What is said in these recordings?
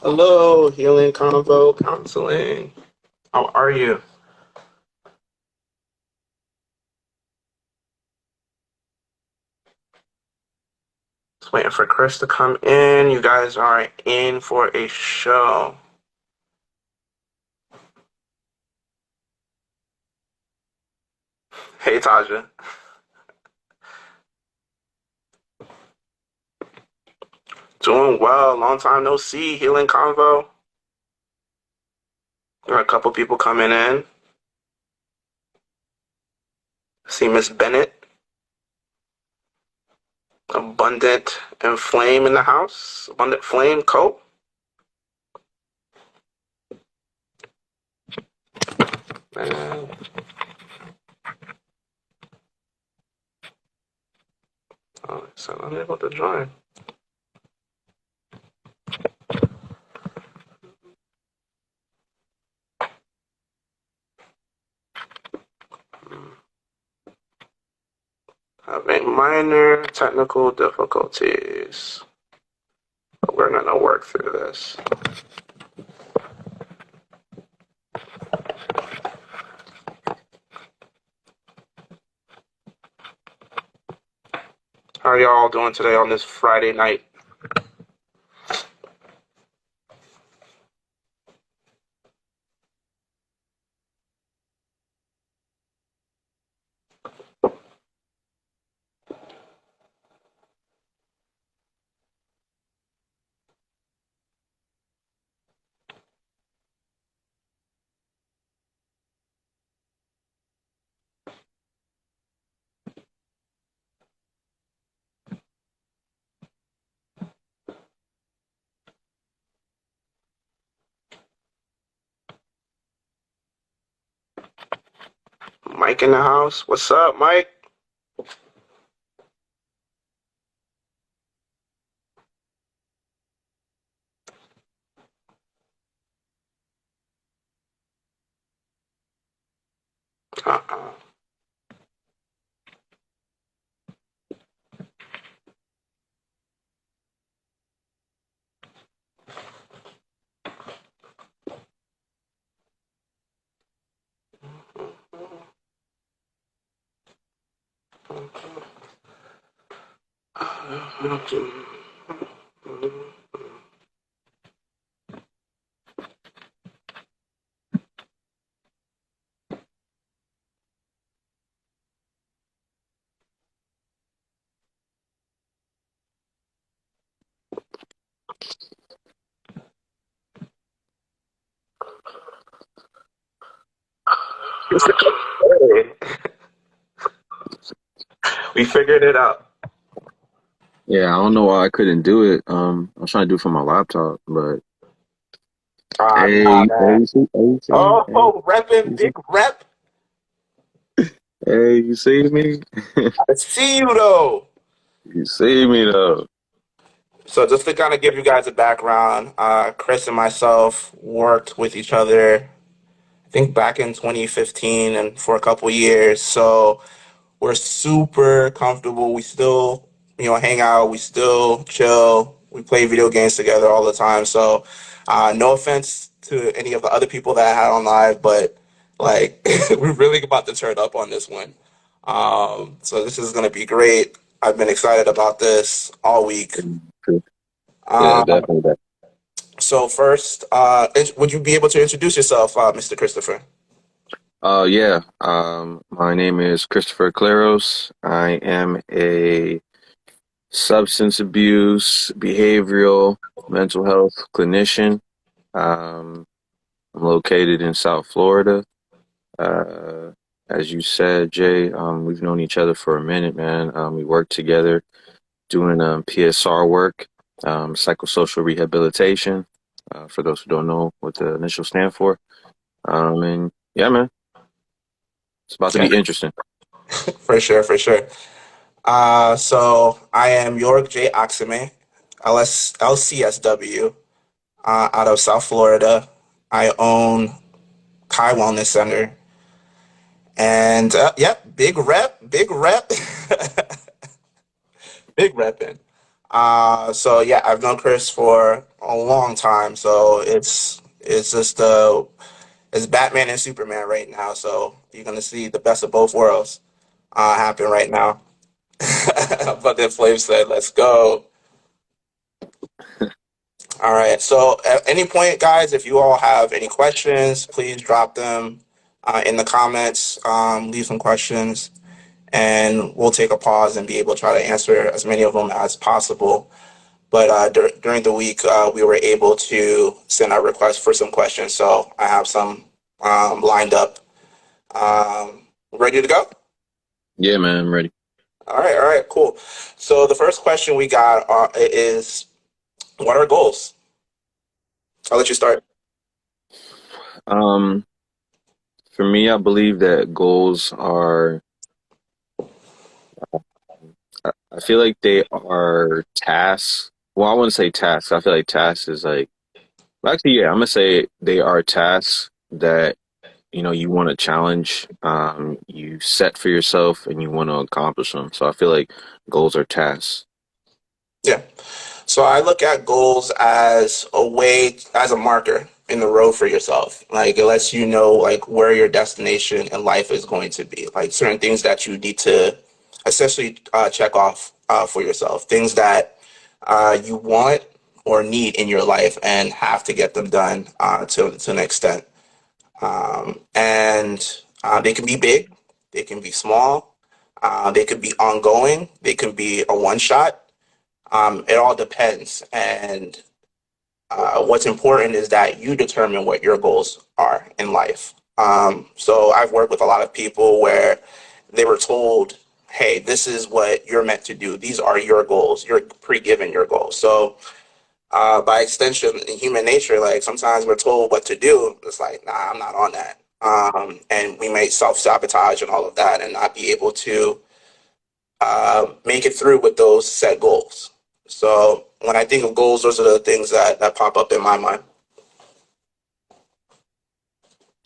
Hello, Healing Convo Counseling. How are you? Just waiting for Chris to come in. You guys are in for a show. Hey, Taja. Doing well. Long time no see. Healing Convo. Got a couple people coming in. See Miss Bennett. Abundant and Flame in the house. Abundant Flame Co. Man. Oh, so unable to join. Having minor technical difficulties. But we're gonna work through this. How are y'all doing today on this Friday night? Mike in the house. What's up, Mike? Uh-uh. We figured it out. Yeah, I don't know why I couldn't do it. I was trying to do it from my laptop, but Nah, hey, man. you see me? Oh, repping, You see, big rep. hey, you see me? I see you though. You see me though. So just to kind of give you guys a background, Chris and myself worked with each other, I think back in 2015 and for a couple years. So we're super comfortable. We still, hang out. We still chill. We play video games together all the time. So, no offense to any of the other people that I had on live, but like, we're really about to turn up on this one. So this is gonna be great. I've been excited about this all week. Yeah, Um, definitely. That. so first, would you be able to introduce yourself, Mr. Christopher? Yeah. My name is Kristopher Claros. I am a substance abuse, behavioral, mental health clinician. Um, I'm located in South Florida. Uh, as you said, Jay, we've known each other for a minute, man. We work together doing PSR work, psychosocial rehabilitation, for those who don't know what the initials stand for. And yeah, man, it's about to Yeah, be interesting. for sure, for sure. So I am York J. Oxime, LCSW, out of South Florida. I own Kai Wellness Center. And yep, big rep, big repping. So yeah, I've known Chris for a long time. So it's just it's Batman and Superman right now. So you're gonna see the best of both worlds happen right now. But then Flav said, "Let's go." All right. So at any point, guys, if you all have any questions, please drop them in the comments. Leave some questions, and we'll take a pause and be able to try to answer as many of them as possible. But during the week, we were able to send our requests for some questions. So I have some lined up. Ready to go? Yeah, man, I'm ready. All right, cool. So the first question we got is, what are goals? I'll let you start. Um, for me, I believe that goals are, I feel like they are tasks. Well, I wouldn't say tasks. I feel like tasks is like, well, actually, yeah, I'm gonna say they are tasks that, you want to challenge, you set for yourself and you want to accomplish them. So I feel like goals are tasks. Yeah. So I look at goals as a way, as a marker in the road for yourself. Like it lets you know like where your destination in life is going to be. Like certain things that you need to essentially check off for yourself. Things that you want or need in your life and have to get them done to an extent. And they can be big, they can be small, they could be ongoing, they can be a one shot. It all depends. And what's important is that you determine what your goals are in life. So I've worked with a lot of people where they were told, hey, this is what you're meant to do. These are your goals. You're pre-given your goals. So by extension, in human nature, like sometimes we're told what to do. It's like, nah, I'm not on that. And we may self-sabotage and all of that and not be able to make it through with those set goals. So when I think of goals, those are the things that pop up in my mind.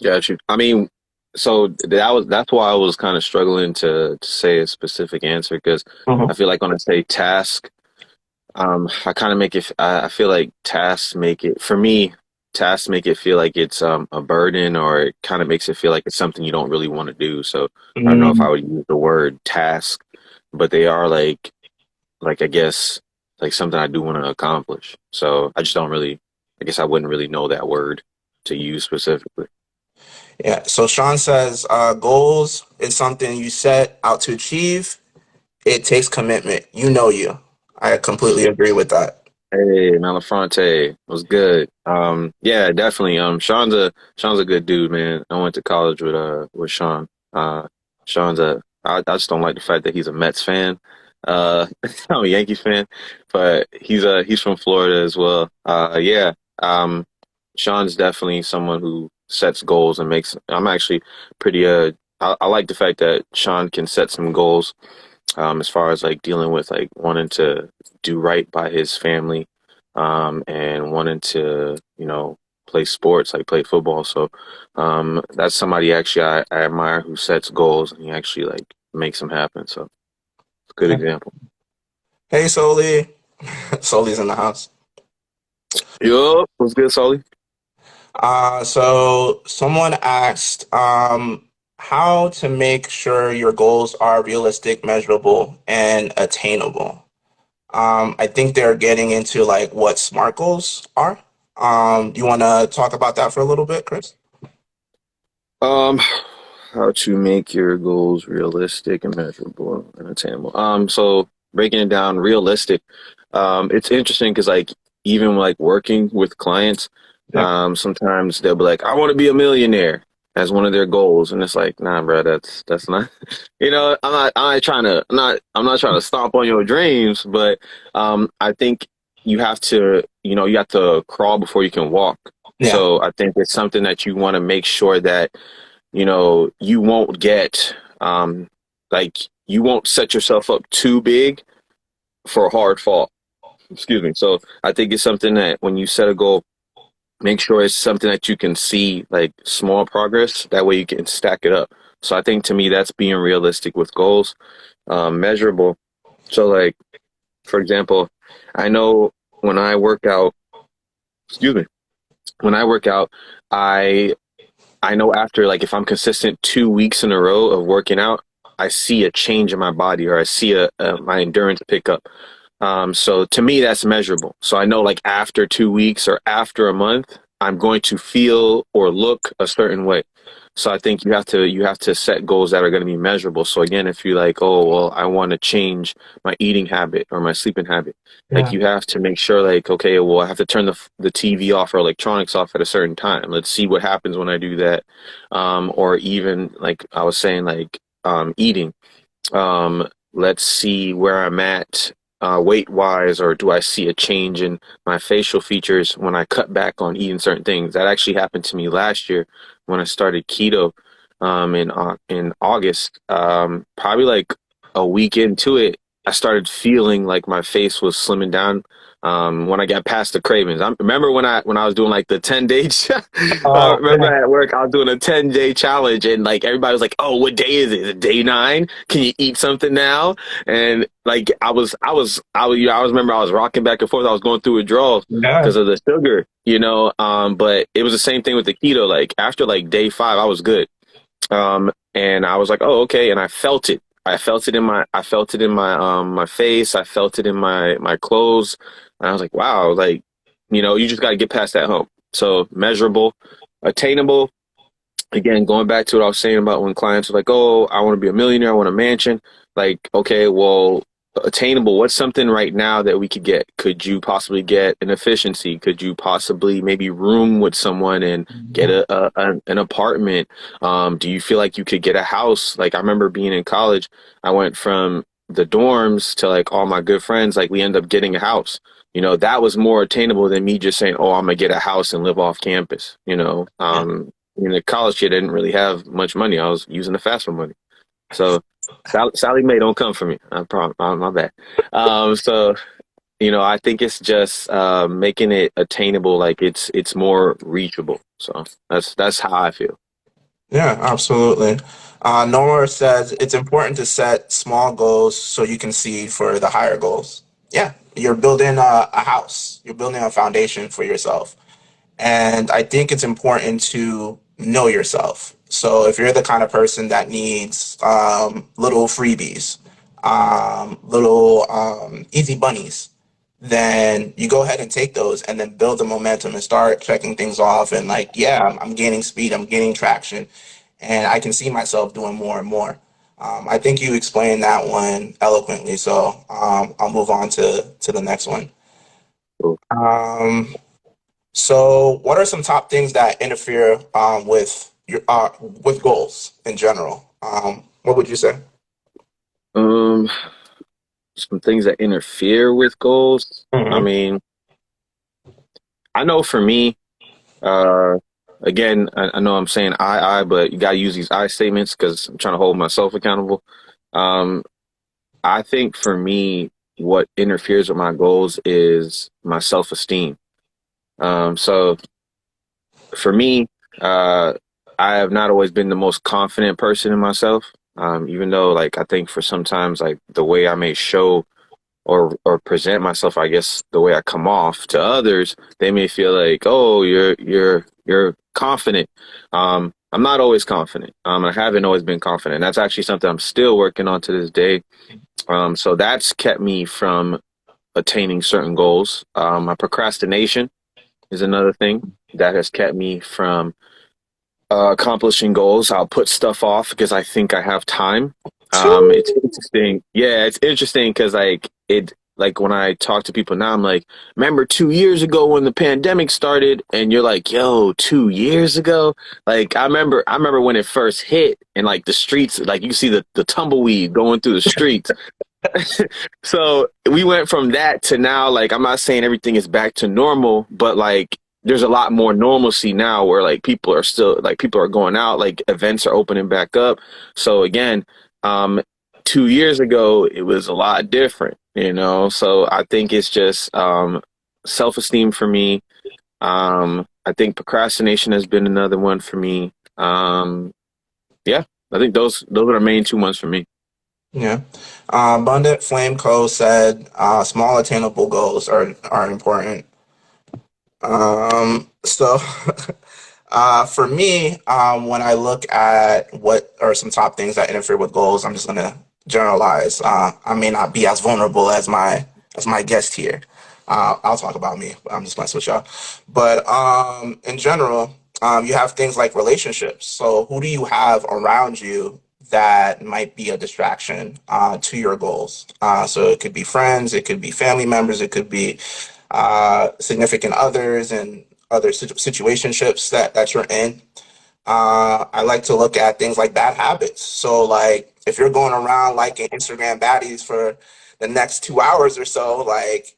Got you. I mean, so that's why I was kind of struggling to say a specific answer because I Mhm. feel like when I say task, I kind of make it. I feel like tasks make it for me. Tasks make it feel like it's a burden, or it kind of makes it feel like it's something you don't really want to do. So I don't know if Mm, I would use the word task, but they are like I guess like something I do want to accomplish. So I just don't really. I guess I wouldn't really know that word to use specifically. yeah. So Sean says goals is something you set out to achieve. It takes commitment. You know you. I completely agree with that. Hey, Malafronte was good. Yeah, definitely. Sean's a good dude, man. I went to college with Sean. Sean's I just don't like the fact that he's a Mets fan. I'm a Yankees fan, but he's from Florida as well. Yeah. Sean's definitely someone who sets goals and makes. I'm actually pretty. I like the fact that Sean can set some goals as far as like dealing with like wanting to do right by his family, and wanting to, play sports, like play football. So, that's somebody actually I admire who sets goals and he actually like makes them happen. So, it's a good example. Hey, Soli. Soli's in the house. Yup, what's good, Sully? So someone asked how to make sure your goals are realistic, measurable, and attainable. I think they're getting into like what SMART goals are. Do you want to talk about that for a little bit, Chris? Um, how to make your goals realistic and measurable and attainable. So breaking it down, realistic. It's interesting because like even like working with clients, Yeah. sometimes they'll be like, "I want to be a millionaire" as one of their goals, and it's like, nah, bro, that's not. I'm not trying to stomp on your dreams, but I think you have to crawl before you can walk. Yeah. So I think it's something that you want to make sure that you won't get like you won't set yourself up too big for a hard fall. Excuse me. So I think it's something that when you set a goal, make sure it's something that you can see like small progress. That way you can stack it up. So I think to me that's being realistic with goals, measurable. So like For example, I know when I work out, excuse me, when I work out, I I know after like if I'm consistent 2 weeks in a row of working out, I see a change in my body or I see my endurance pick up. So to me, that's measurable. So I know like after 2 weeks or after a month, I'm going to feel or look a certain way. So I think you have to set goals that are going to be measurable. So again, if you like, oh well, I want to change my eating habit or my sleeping habit, like Yeah. you have to make sure like, okay, well, I have to turn the TV off or electronics off at a certain time. Let's see what happens when I do that. Or even like I was saying, like eating. Let's see where I'm at weight wise, or do I see a change in my facial features when I cut back on eating certain things? That actually happened to me last year when I started keto in August. Probably like a week into it, I started feeling like my face was slimming down. When I got past the cravings, I remember when I was doing like the 10 day. Oh, Remember at work, I was doing a 10 day challenge, and like everybody was like, "Oh, what day is it? Is it day 9? Can you eat something now?" And like I was remember I was rocking back and forth. I was going through withdrawals yeah. because of the sugar, you know. But it was the same thing with the keto. Like after like day 5, I was good. And I was like, "Oh, okay," and I felt it. I felt it in my face. I felt it in my clothes. And I was like, wow, like, you just got to get past that hump. So measurable, attainable. Again, going back to what I was saying about when clients are like, oh, I want to be a millionaire, I want a mansion. Like, okay, well, attainable. What's something right now that we could get? Could you possibly get an efficiency? Could you possibly maybe room with someone and get an apartment? Do you feel like you could get a house? Like, I remember being in college, I went from the dorms to like all my good friends, like we end up getting a house. That was more attainable than me just saying, "Oh, I'm gonna get a house and live off campus." Yeah. In the college kid, I didn't really have much money. I was using the FAFSA money. So Sally Mae don't come for me. I promise. My bad. So I think it's just making it attainable, like it's more reachable. So that's how I feel. Yeah, absolutely. Nora says it's important to set small goals so you can see for the higher goals. Yeah, you're building a house, you're building a foundation for yourself. And I think it's important to know yourself. So if you're the kind of person that needs little freebies, little easy bunnies, then you go ahead and take those and then build the momentum and start checking things off. And like, yeah, I'm gaining speed, I'm gaining traction, and I can see myself doing more and more. I think you explained that one eloquently, so I'll move on to the next one. Cool. Um, so, what are some top things that interfere with goals in general? What would you say? Um, some things that interfere with goals. I Hmm. mean, I know for me, uh, again, I know I'm saying I, but you gotta use these I statements because I'm trying to hold myself accountable. Um, I think for me, what interferes with my goals is my self-esteem. So for me, uh, I have not always been the most confident person in myself. Even though, like, I think for sometimes, like, the way I may show or present myself, I guess the way I come off to others, they may feel like, oh, you're confident. I'm not always confident. I haven't always been confident. That's actually something I'm still working on to this day. So that's kept me from attaining certain goals. My procrastination is another thing that has kept me from accomplishing goals. I'll put stuff off because I think I have time. It's interesting. Yeah, it's interesting because like when I talk to people now, I'm like, remember 2 years ago when the pandemic started, and you're like, yo, 2 years ago. Like I remember when it first hit, and like the streets, like you see the tumbleweed going through the streets. So we went from that to now, like, I'm not saying everything is back to normal, but like there's a lot more normalcy now where like people are going out, like events are opening back up. So again, um, 2 years ago it was a lot different. So I think it's just self-esteem for me. I think procrastination has been another one for me. Yeah, I think those are the main 2 months for me. Yeah. Abundant Flame Co. said small attainable goals are important. So for me, when I look at what are some top things that interfere with goals, I'm just gonna generalize. I may not be as vulnerable as my guest here. I'll talk about me. I'm just messing with y'all. But in general, you have things like relationships. So who do you have around you that might be a distraction to your goals? So it could be friends, it could be family members, it could be significant others and other situationships that you're in. I like to look at things like bad habits. So, like, if you're going around liking Instagram baddies for the next 2 hours or so, like,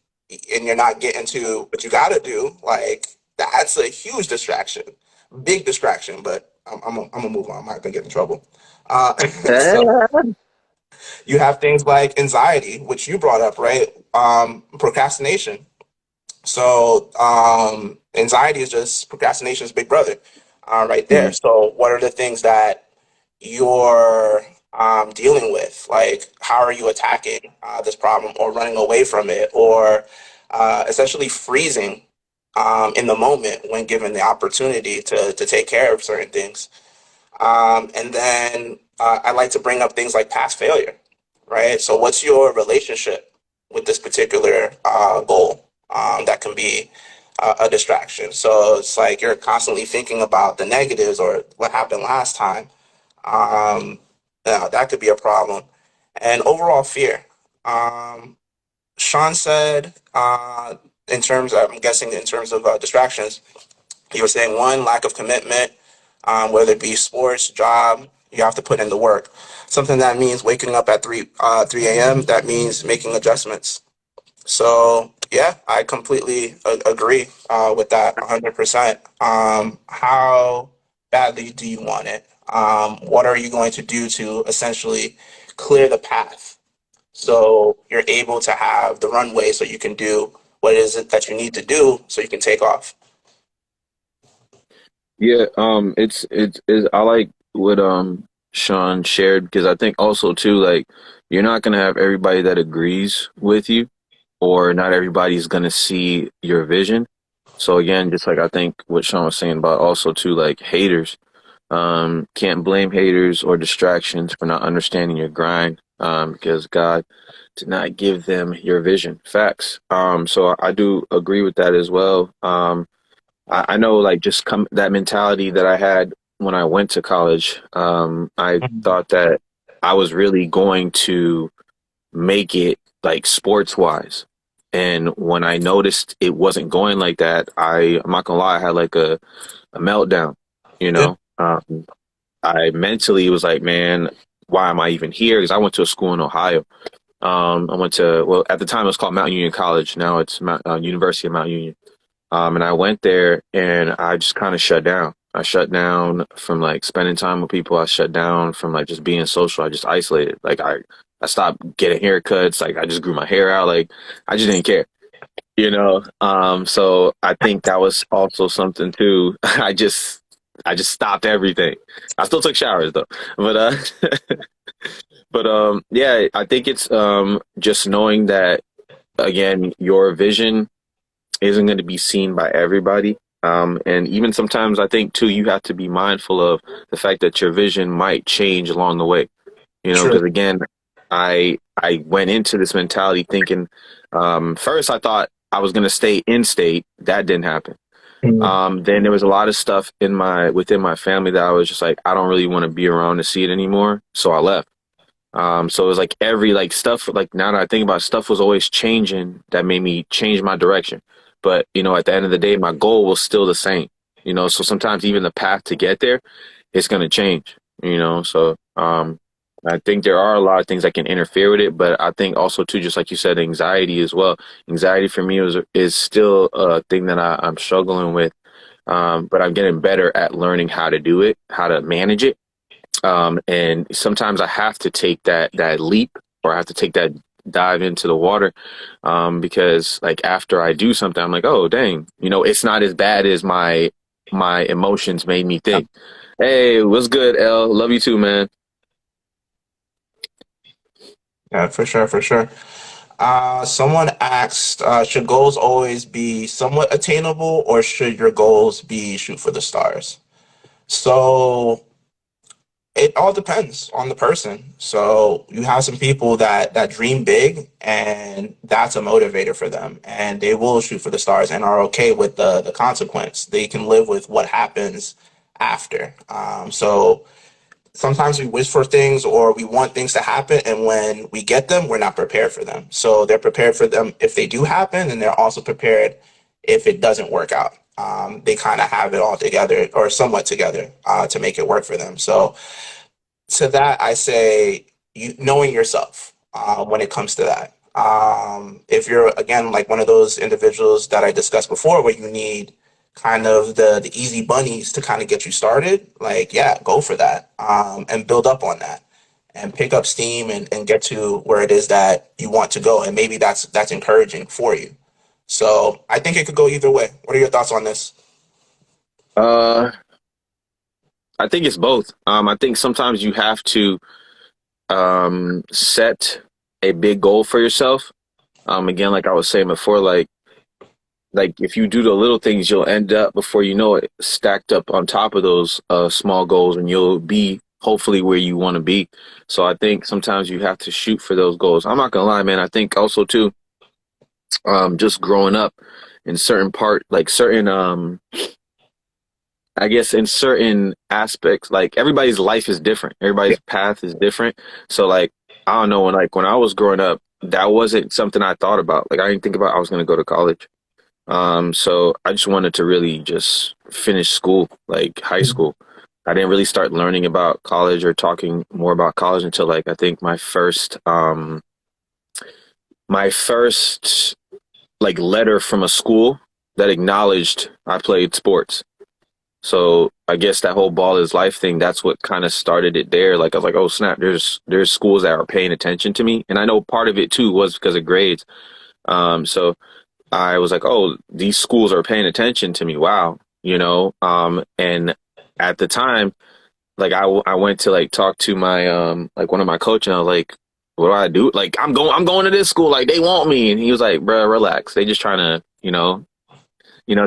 and you're not getting to what you got to do, like, that's a huge distraction, big distraction. But I'm gonna move on. I'm not gonna get in trouble. So you have things like anxiety, which you brought up, right? Procrastination. So anxiety is just procrastination's big brother, right there. Mhm. So what are the things that you're dealing with? Like, how are you attacking this problem, or running away from it, or essentially freezing in the moment when given the opportunity to take care of certain things? And then I like to bring up things like past failure, right? So, what's your relationship with this particular goal that can be a distraction? So, it's like you're constantly thinking about the negatives or what happened last time. Um, that could be a problem. And overall fear. Um, Sean said, in terms of, I'm guessing in terms of distractions, you were saying one, lack of commitment, whether it be sports, job, you have to put in the work. Something that means waking up at 3 a.m., that means making adjustments. So, yeah, I completely agree with that 100%. How badly do you want it? What are you going to do to essentially clear the path so you're able to have the runway so you can do what it is that you need to do so you can take off? Yeah, it's I like what Sean shared because I think also too like you're not gonna have everybody that agrees with you, or not everybody's gonna see your vision. So again, just like I think what Sean was saying about also too like haters, can't blame haters or distractions for not understanding your grind, because God did not give them your vision. Facts. So I do agree with that as well. I know like just come that mentality that I had when I went to college. I Mhm. thought that I was really going to make it like sports wise. And when I noticed it wasn't going like that, I'm not gonna lie, I had like a meltdown, you Yeah. know? I mentally was like, man, why am I even here? Because I went to a school in Ohio. I went to, well, at the time it was called Mount Union College. Now it's University of Mount Union. And I went there and I just kind of shut down. I shut down from like spending time with people. I shut down from like just being social. I just isolated. I stopped getting haircuts. Like I just grew my hair out. Like I just didn't care, you know? So I think that was also something too. I just stopped everything. I still took showers though, but, yeah, I think it's, just knowing that again, your vision isn't going to be seen by everybody. And even sometimes I think too, you have to be mindful of the fact that your vision might change along the way. You know, True. because again, I went into this mentality thinking, first I thought I was going to stay in state. That didn't happen. Mhm. Then there was a lot of stuff within my family that I was just like, I don't really want to be around to see it anymore. So I left. So it was like every like stuff, like now that I think about it, stuff was always changing that made me change my direction. But, at the end of the day, my goal was still the same, so sometimes even the path to get there, it's going to change, so, I think there are a lot of things that can interfere with it, but I think also too, just like you said, anxiety as well. Anxiety for me is still a thing that I'm struggling with. But I'm getting better at learning how to do it, how to manage it, and sometimes I have to take that leap, or I have to take that dive into the water, because like after I do something, I'm like, oh dang, it's not as bad as my emotions made me think. Hey, what's good, L? Love you too, man. Yeah, for sure, for sure. Someone asked, should goals always be somewhat attainable, or should your goals be shoot for the stars? So it all depends on the person. So you have some people that dream big, and that's a motivator for them, and they will shoot for the stars and are okay with the consequence. They can live with what happens after. So sometimes we wish for things or we want things to happen, and when we get them, we're not prepared for them. So they're prepared for them if they do happen, and they're also prepared if it doesn't work out. They kind of have it all together or somewhat together to make it work for them. So to that, I say you knowing yourself when it comes to that. If you're again like one of those individuals that I discussed before, where you need kind of the easy bunnies to kind of get you started, like yeah, go for that and build up on that and pick up steam and get to where it is that you want to go, and maybe that's encouraging for you. So I think it could go either way. What are your thoughts on this? Uh, I think it's both. I think sometimes you have to set a big goal for yourself. Again, like I was saying before, like if you do the little things, you'll end up before you know it stacked up on top of those small goals, and you'll be hopefully where you want to be. So I think sometimes you have to shoot for those goals. I'm not gonna lie, man. I think also too, just growing up in certain part, like certain I guess in certain aspects, like everybody's life is different. Yeah. Everybody's path is different. So like I don't know, when I was growing up, that wasn't something I thought about. Like I didn't think about I was gonna go to college. So I just wanted to really just finish school, like high school. I didn't really start learning about college or talking more about college until like I think my first like letter from a school that acknowledged I played sports. So I guess that whole ball is life thing, that's what kind of started it there. Like I was like, oh snap, there's schools that are paying attention to me. And I know part of it too was because of grades. So I was like, oh, these schools are paying attention to me. Wow. And at the time, like I went to like talk to my like one of my coach, and I was like, what do I do? Like I'm going to this school, like they want me. And he was like, bro, relax. They just trying to,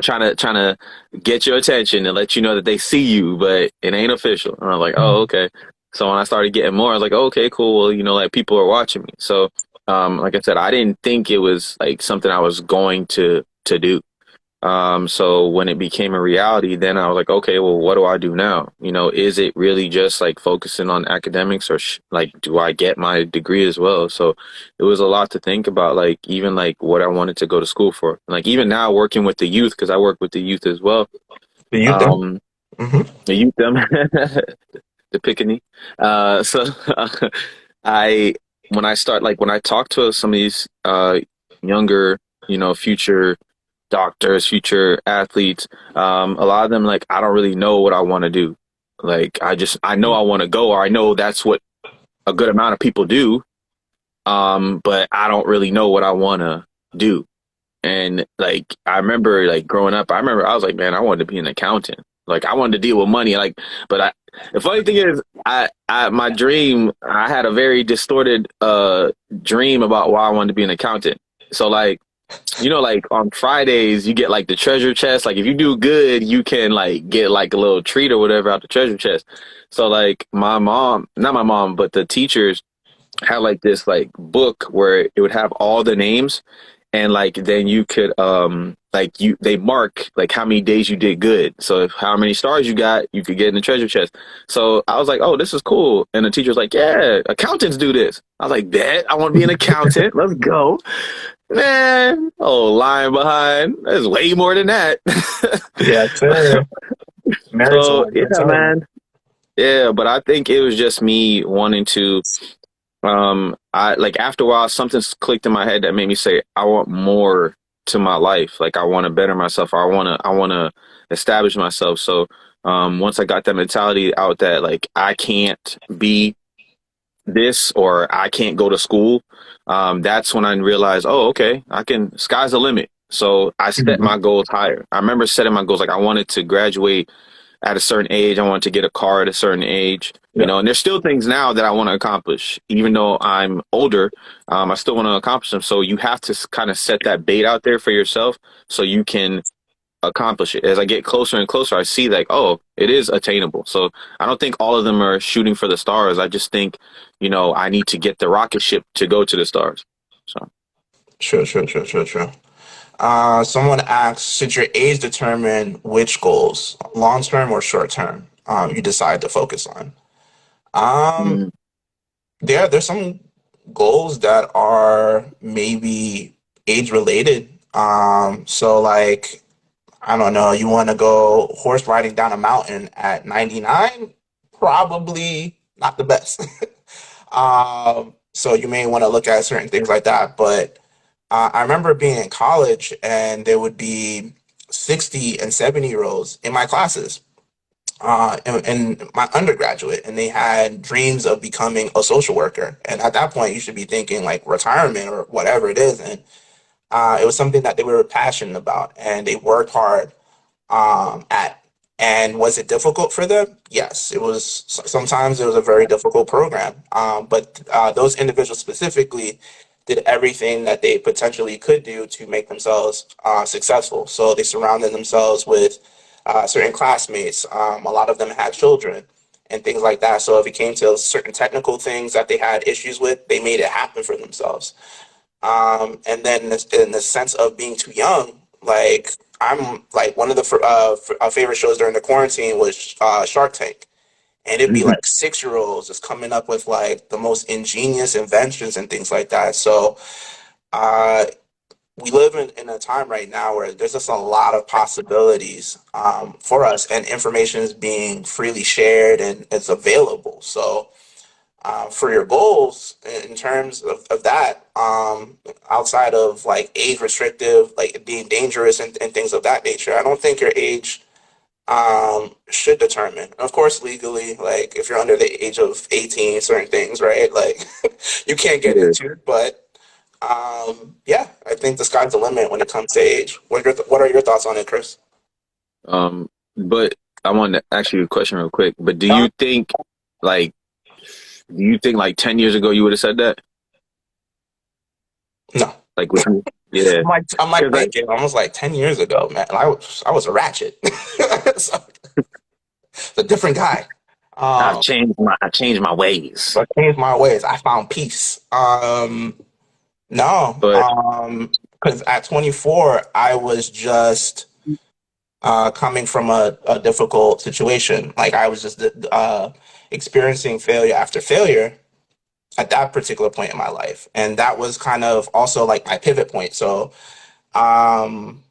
trying to get your attention and let you know that they see you, but it ain't official. And I'm like, oh, okay. So when I started getting more, I was like, oh, okay, cool. Well, like people are watching me. So like I said, I didn't think it was like something I was going to do. So when it became a reality, then I was like, okay, well, what do I do now? Is it really just like focusing on academics, or like, do I get my degree as well? So it was a lot to think about, like even like what I wanted to go to school for. Like even now working with the youth, because I work with the youth as well. Do you think? Um, Hmm. the youth, them, the pickaninny. So I, when I start, like when I talk to some of these younger, future doctors, future athletes. A lot of them, like, I don't really know what I want to do. Like, I know I want to go, or I know that's what a good amount of people do. But I don't really know what I want to do. And like, I remember like growing up, I was like, man, I wanted to be an accountant. Like, I wanted to deal with money. Like, the funny thing is, my dream, I had a very distorted, dream about why I wanted to be an accountant. So like, like on Fridays you get like the treasure chest. Like if you do good, you can like get like a little treat or whatever out the treasure chest. So like my mom, not my mom, but the teachers had like this like book where it would have all the names, and like then you could like they mark like how many days you did good. So if how many stars you got, you could get in the treasure chest. So I was like, oh, this is cool. And the teacher was like, yeah, accountants do this. I was like, bet I want to be an accountant. Let's go. Man, oh, lying behind. There's way more than that. Yeah, sir. Married to So one yeah, mentality. man. Yeah, but I think it was just me wanting to I like after a while something clicked in my head that made me say I want more to my life. Like I want to better myself. I want to establish myself. So once I got that mentality out that like I can't be this or I can't go to school, that's when I realized, oh, okay, I can, sky's the limit. So I set Mhm. my goals higher. I remember setting my goals like I wanted to graduate at a certain age. I wanted to get a car at a certain age. You Yeah. know, and there's still things now that I want to accomplish, even though I'm older. I still want to accomplish them. So you have to kind of set that bait out there for yourself so you can accomplish it. As I get closer and closer, I see like, oh, it is attainable. So I don't think all of them are shooting for the stars. I just think, I need to get the rocket ship to go to the stars. So, Sure, sure, sure, sure, sure. Someone asks, should your age determine which goals, long term or short term, you decide to focus on? Um, mm, there's some goals that are maybe age related. So like I don't know, you want to go horse riding down a mountain at 99? Probably not the best. So you may want to look at certain things like that. But I remember being in college and there would be 60 and 70-year-olds in my classes, in my undergraduate, and they had dreams of becoming a social worker. And at that point, you should be thinking like retirement or whatever it is. And it was something that they were passionate about and they worked hard at. And was it difficult for them? Yes, it was. Sometimes it was a very difficult program. But those individuals specifically did everything that they potentially could do to make themselves successful. So they surrounded themselves with certain classmates. A lot of them had children and things like that. So if it came to certain technical things that they had issues with, they made it happen for themselves. And then in the sense of being too young, like I'm like one of the favorite shows during the quarantine was Shark Tank, and it'd be like 6-year-olds just coming up with like the most ingenious inventions and things like that. So uh, we live in a time right now where there's just a lot of possibilities for us, and information is being freely shared and it's available. So for your goals in terms of that, outside of like age restrictive, like being dangerous and things of that nature, I don't think your age should determine. Of course, legally, like if you're under the age of 18, certain things, right? Like you can't get yeah. into, but yeah, I think the sky's the limit when it comes to age. What are your thoughts on it, Chris? But I wanted to ask you a question real quick. But like, do you think like 10 years ago you would have said that? No. Like, would you? Yeah. I'm like 'Cause thinking almost like 10 years ago, man. I was a ratchet. So, it's a different guy. Um, I changed my ways. but I changed my ways. I found peace. No, But because at 24, I was just coming from a difficult situation. Like I was just experiencing failure after failure at that particular point in my life, and that was kind of also like my pivot point. So, um,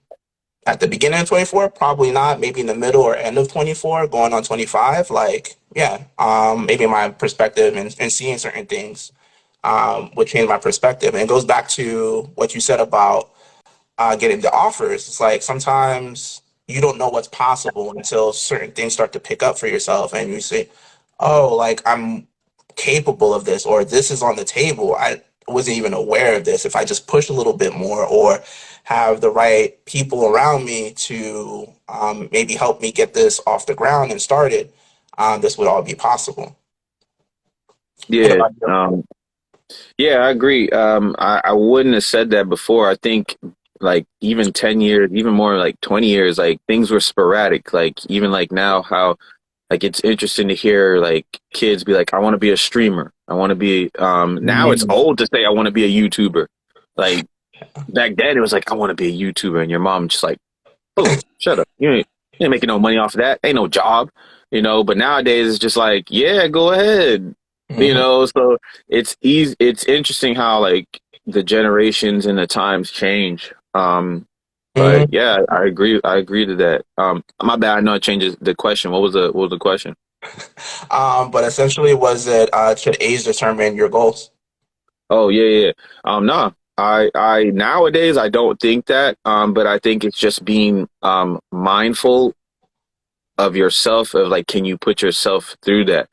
at the beginning of 24, probably not. Maybe in the middle or end of 24, going on 25. Like, yeah, maybe my perspective and seeing certain things would change my perspective. And it goes back to what you said about getting the offers. It's like sometimes you don't know what's possible until certain things start to pick up for yourself, and you say, "Oh, like I'm capable of this," or "This is on the table. I wasn't even aware of this. If I just push a little bit more, or have the right people around me to maybe help me get this off the ground and started, this would all be possible." What yeah, about you? yeah, I agree. I wouldn't have said that before. I think like even 10 years, even more like 20 years, like things were sporadic. Like even like now, how like it's interesting to hear like kids be like, I want to be a streamer. I want to be, now it's Mhm. old to say I want to be a YouTuber. Like back then it was like, I want to be a YouTuber. And your mom just like, oh, shut up. You ain't making no money off of that. Ain't no job, but nowadays it's just like, yeah, go ahead. Mhm. So it's easy. It's interesting how like the generations and the times change. But Mhm. yeah, I agree. I agree to that. My bad. I know it changes the question. What was the question? But essentially, was it should age determine your goals? Oh yeah, yeah. Yeah. No, I nowadays I don't think that. But I think it's just being mindful of yourself, of like, can you put yourself through that?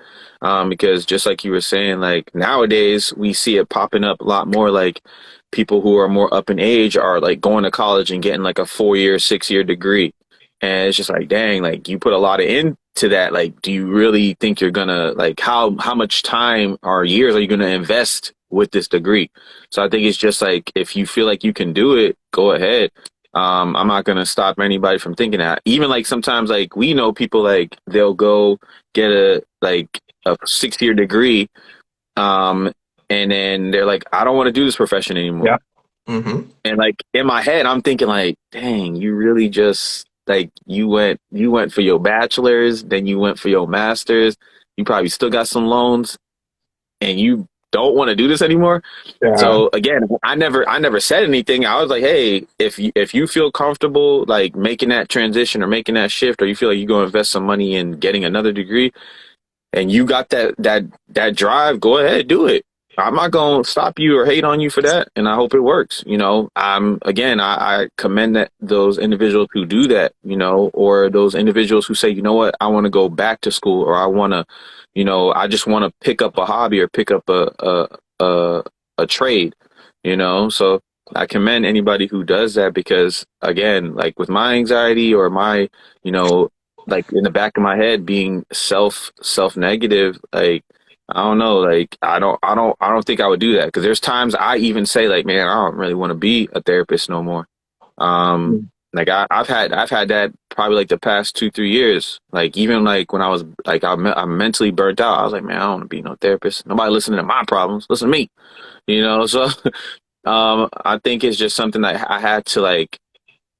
Because just like you were saying, like nowadays we see it popping up a lot more. Like people who are more up in age are like going to college and getting like a 4 year, 6 year degree, and it's just like, dang, like you put a lot of to that, like, do you really think you're gonna like how much time or years are you gonna invest with this degree? So I think it's just like if you feel like you can do it, go ahead. I'm not gonna stop anybody from thinking that. Even like sometimes like we know people like they'll go get a 6 year degree, um, and then they're like, I don't want to do this profession anymore. Yeah. Mm-hmm. And like in my head, I'm thinking like, dang, you really just like you went for your bachelor's, then you went for your master's. You probably still got some loans, and you don't want to do this anymore. Yeah. So again, I never said anything. I was like, hey, if you feel comfortable like making that transition or making that shift, or you feel like you're going to invest some money in getting another degree, and you got that drive, go ahead, do it. I'm not gonna stop you or hate on you for that, and I hope it works. I'm again, I commend those individuals who do that, or those individuals who say, you know what, I want to go back to school, or I want to, I just want to pick up a hobby or pick up a trade, So I commend anybody who does that because again, like with my anxiety or my, you know, like in the back of my head being self negative, like I don't know, like I don't think I would do that because there's times I even say like, man, I don't really want to be a therapist no more. Um, like I've had that probably like the past 2 3 years. Like even like when I was like I'm mentally burnt out. I was like, man, I don't want to be no therapist. Nobody listening to my problems. Listen to me. So I think it's just something that I had to like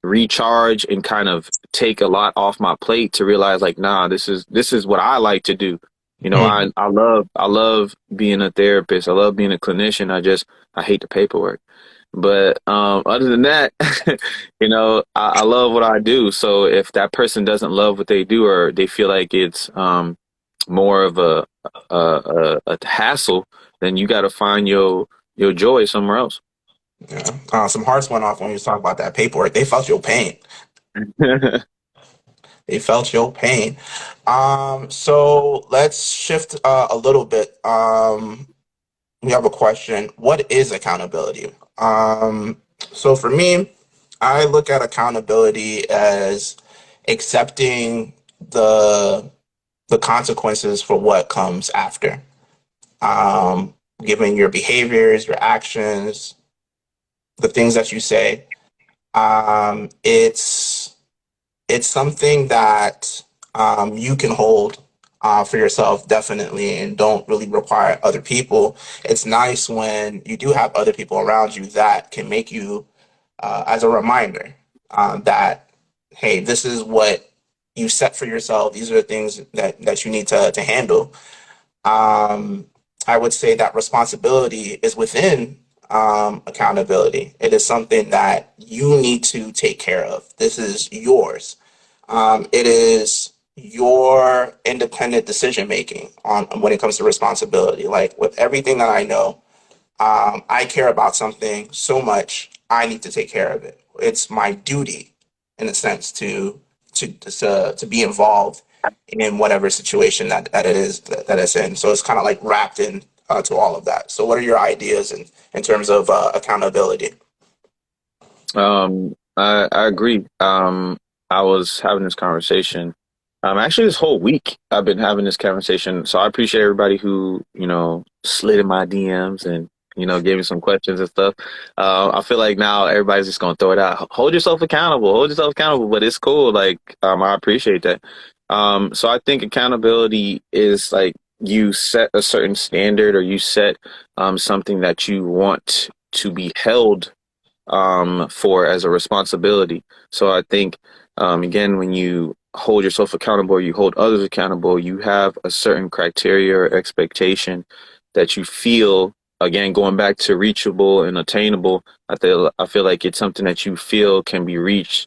recharge and kind of take a lot off my plate to realize like nah, this is what I like to do. Mm. I love being a therapist. I love being a clinician. I hate the paperwork. But other than that, I love what I do. So if that person doesn't love what they do or they feel like it's more of a hassle, then you got to find your joy somewhere else. Yeah. Some hearts went off when you was talking about that paperwork. They felt your pain. They felt your pain. So let's shift a little bit. We have a question. What is accountability? So for me, I look at accountability as accepting the the consequences for what comes after. Given your behaviors, your actions, the things that you say. It's something that you can hold for yourself, definitely, and don't really require other people. It's nice when you do have other people around you that can make you, as a reminder, that, hey, this is what you set for yourself. These are the things that you need to handle. um, I would say that responsibility is within accountability. It is something that you need to take care of. This is yours. It is your independent decision making on when it comes to responsibility. Like with everything that I know, I care about something so much, I need to take care of it. It's my duty, in a sense, to be involved in whatever situation that it is that it's in. So it's kind of like wrapped in to all of that. So what are your ideas in terms of accountability? I agree. I was having this conversation. Actually, this whole week I've been having this conversation. So I appreciate everybody who, slid in my DMs and, gave me some questions and stuff. I feel like now everybody's just gonna throw it out. Hold yourself accountable. Hold yourself accountable. But it's cool. Like, I appreciate that. So I think accountability is like you set a certain standard or you set something that you want to be held for as a responsibility. So I think, again, when you hold yourself accountable, or you hold others accountable, you have a certain criteria or expectation that you feel. Again, going back to reachable and attainable, I feel like it's something that you feel can be reached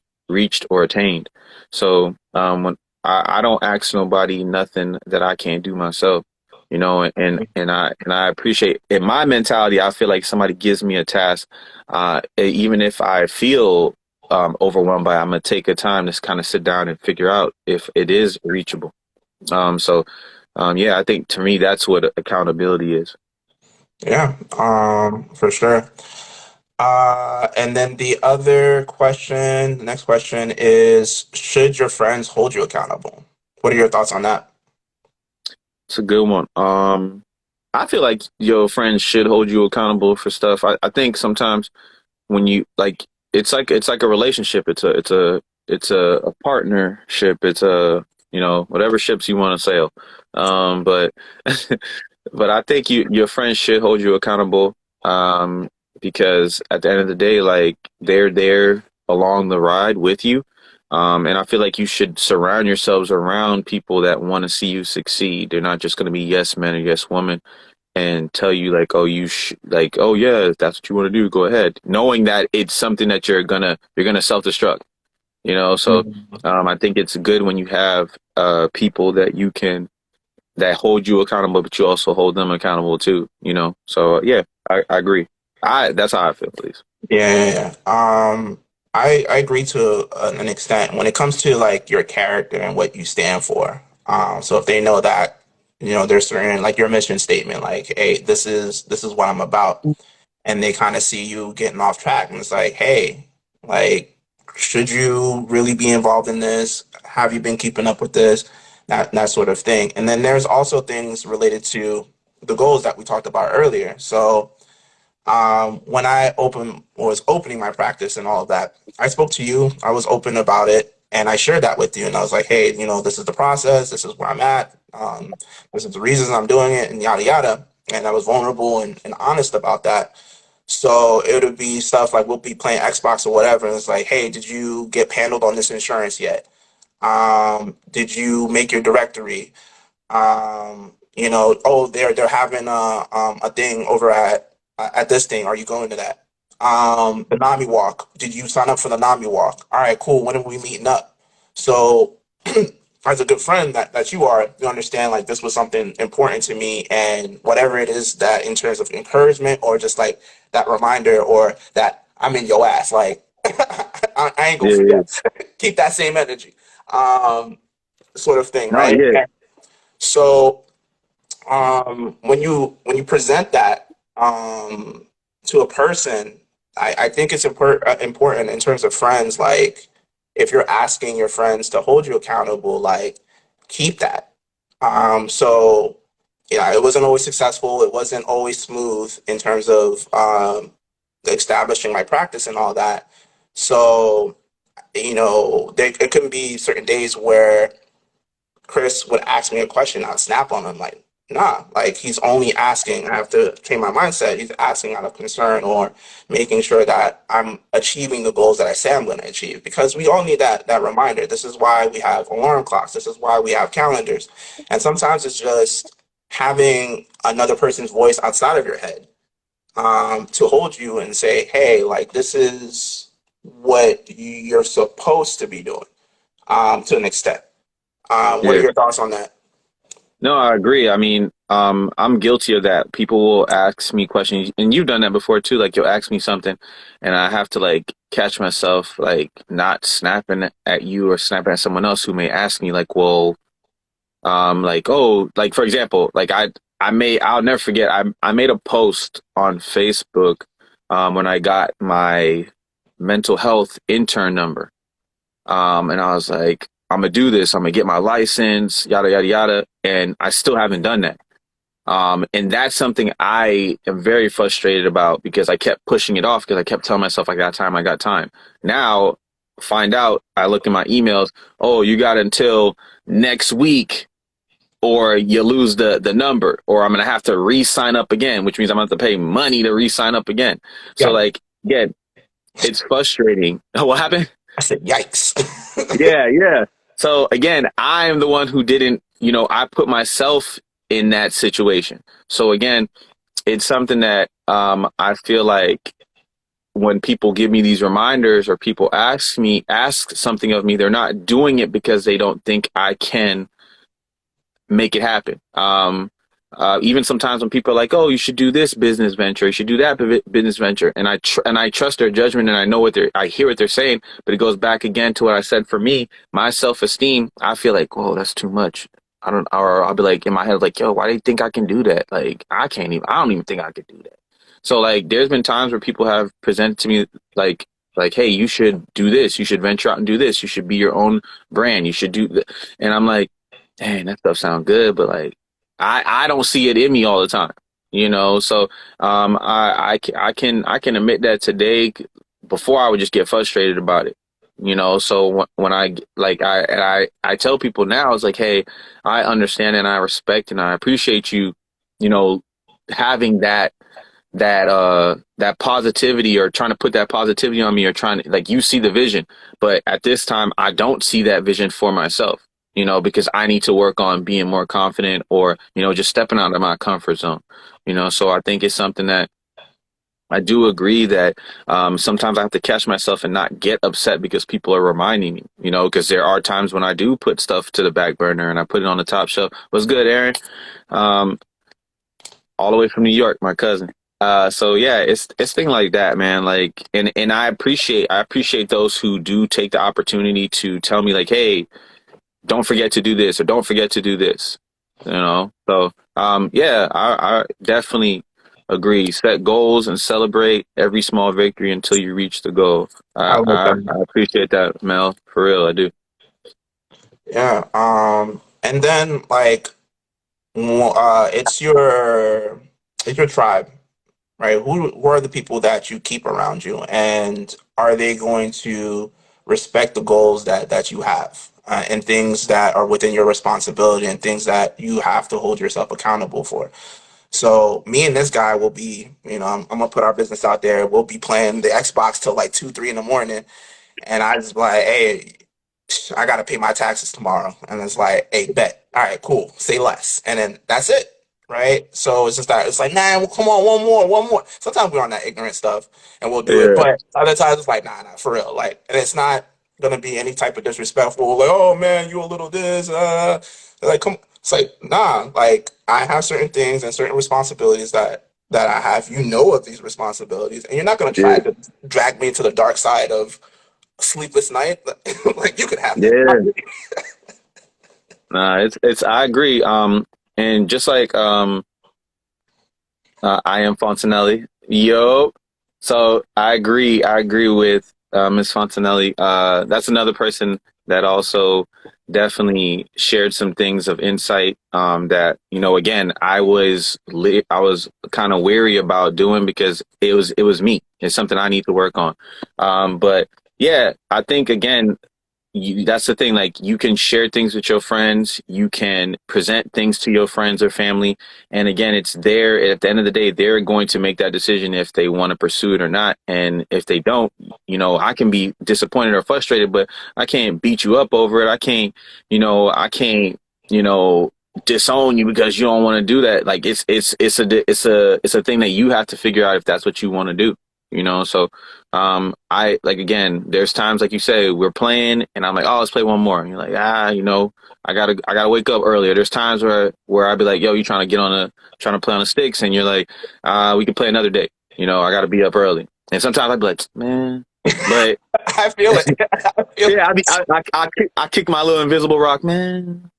or attained. So when I don't ask nobody nothing that I can't do myself. And I appreciate in my mentality, I feel like somebody gives me a task, even if I feel overwhelmed by it, I'm gonna take a time to kind of sit down and figure out if it is reachable. Yeah, I think to me that's what accountability is. Yeah, for sure. And then the next question is, should your friends hold you accountable? What are your thoughts on that? It's a good one. I feel like your friends should hold you accountable for stuff. I think sometimes when you like, it's like a relationship. It's a partnership. It's a, whatever ships you want to sail. But but I think your friends should hold you accountable. Because at the end of the day, like, they're there along the ride with you. And I feel like you should surround yourselves around people that want to see you succeed. They're not just going to be yes men or yes women and tell you like, oh, like, oh yeah, if that's what you want to do, go ahead, knowing that it's something that you're gonna self-destruct. So Mhm. I think it's good when you have people that hold you accountable, but you also hold them accountable too. So yeah, I agree. That's how I feel, please. Yeah, yeah, yeah. I agree to an extent when it comes to like your character and what you stand for. So if they know that, there's certain like your mission statement, like, hey, this is what I'm about, and they kind of see you getting off track, and it's like, hey, like, should you really be involved in this? Have you been keeping up with this? That sort of thing. And then there's also things related to the goals that we talked about earlier. So when I was opening my practice and all of that, I spoke to you. I was open about it, and I shared that with you. And I was like, "Hey, this is the process. This is where I'm at. This is the reasons I'm doing it, and yada yada." And I was vulnerable and honest about that. So it would be stuff like we'll be playing Xbox or whatever, and it's like, "Hey, did you get paneled on this insurance yet? Did you make your directory? Oh, they're having a thing over at this thing. Are you going to that? The Nami walk. Did you sign up for the Nami walk? All right, cool. When are we meeting up? So, as a good friend that you are, you understand like this was something important to me, and whatever it is that in terms of encouragement or just like that reminder or that I'm in your ass, like I ain't gonna Yeah, yeah. forget. Keep that same energy, um, sort of thing, No, right? yeah, So when you present that to a person, I think it's important in terms of friends. Like if you're asking your friends to hold you accountable, like keep that. So yeah, it wasn't always successful. It wasn't always smooth in terms of establishing my practice and all that. So it can be certain days where Chris would ask me a question, I'd snap on him like, nah, like he's only asking. I have to change my mindset. He's asking out of concern or making sure that I'm achieving the goals that I say I'm going to achieve. Because we all need that reminder. This is why we have alarm clocks. This is why we have calendars. And sometimes it's just having another person's voice outside of your head to hold you and say, hey, like this is what you're supposed to be doing to an extent. What are yeah. your thoughts on that? No, I agree. I mean, I'm guilty of that. People will ask me questions, and you've done that before too. Like, you'll ask me something, and I have to like catch myself, like, not snapping at you or snapping at someone else who may ask me, like, well, like, oh, like, for example, like, I'll never forget. I made a post on Facebook, when I got my mental health intern number. And I was like, I'm gonna do this. I'm gonna get my license, yada yada yada, and I still haven't done that. And that's something I am very frustrated about because I kept pushing it off because I kept telling myself I got time, I got time. Now, find out, I look in my emails. Oh, you got until next week, or you lose the number, or I'm gonna have to re-sign up again, which means I'm gonna have to pay money to re-sign up again. So Yeah, like, again, it's frustrating. What happened? I said, yikes. Yeah, yeah. So again, I am the one who didn't, I put myself in that situation. So again, it's something that I feel like when people give me these reminders or people ask something of me, they're not doing it because they don't think I can make it happen. Even sometimes when people are like, "Oh, you should do this business venture, you should do that business venture," and I trust their judgment and I know I hear what they're saying, but it goes back again to what I said. For me, my self esteem, I feel like, "Whoa, that's too much." I don't, or I'll be like in my head, like, "Yo, why do you think I can do that? Like, I don't even think I could do that." So like, there's been times where people have presented to me like, "Hey, you should do this. You should venture out and do this. You should be your own brand. You should do," and I'm like, dang, that stuff sounds good, but like I don't see it in me all the time, you know. So I can admit that today. Before I would just get frustrated about it, you know. So when I like I tell people now, it's like, hey, I understand and I respect and I appreciate you, you know, having that positivity or trying to put that positivity on me or trying to like you see the vision, but at this time I don't see that vision for myself, you know, because I need to work on being more confident or, you know, just stepping out of my comfort zone, you know. So I think it's something that I do agree that sometimes I have to catch myself and not get upset because people are reminding me, you know, because there are times when I do put stuff to the back burner and I put it on the top shelf. What's good, Aaron? Um, all the way from New York, my cousin. So yeah, it's thing like that, man. Like, and I appreciate those who do take the opportunity to tell me like, hey, don't forget to do this or don't forget to do this. You know. So yeah, I definitely agree. Set goals and celebrate every small victory until you reach the goal. I love that. I appreciate that, Mel. For real, I do. Yeah. And then like, it's your tribe, right? Who are the people that you keep around you, and are they going to respect the goals that you have, and things that are within your responsibility and things that you have to hold yourself accountable for? So me and this guy will be, I'm gonna put our business out there. We'll be playing the Xbox till like 2, 3 in the morning, and I just be like, hey, I gotta pay my taxes tomorrow. And it's like, hey, bet. All right, cool. Say less. And then that's it. Right. So it's just that it's like, nah, well, come on, one more, one more. Sometimes we're on that ignorant stuff and we'll do it. Yeah, But other times it's like, nah, for real. Like, and it's not gonna be any type of disrespectful, like, oh man, you a little this, like come it's like, nah, like I have certain things and certain responsibilities that I have. You know of these responsibilities, and you're not gonna try yeah, to drag me into the dark side of sleepless night. Like you could have that. yeah. Nah, it's. I agree. And just like I am Fontanelli. Yo. So I agree. I agree with Miss Fontanelli. That's another person that also definitely shared some things of insight that, you know, again, I was kind of weary about doing because it was me. It's something I need to work on. But yeah, I think again, that's the thing. Like you can share things with your friends, you can present things to your friends or family, and again, it's there. At the end of the day, they're going to make that decision if they want to pursue it or not. And if they don't, you know, I can be disappointed or frustrated, but I can't beat you up over it. I can't, you know, disown you because you don't want to do that. Like it's a thing that you have to figure out if that's what you want to do. You know, so I like again, there's times like you say, we're playing and I'm like, oh, let's play one more. And you're like, you know, I gotta wake up earlier. There's times where I'd be like, yo, you trying to play on the sticks and you're like, we can play another day. You know, I gotta be up early. And sometimes I'd be like, man, but I feel it. I feel it. yeah, I kick my little invisible rock, man.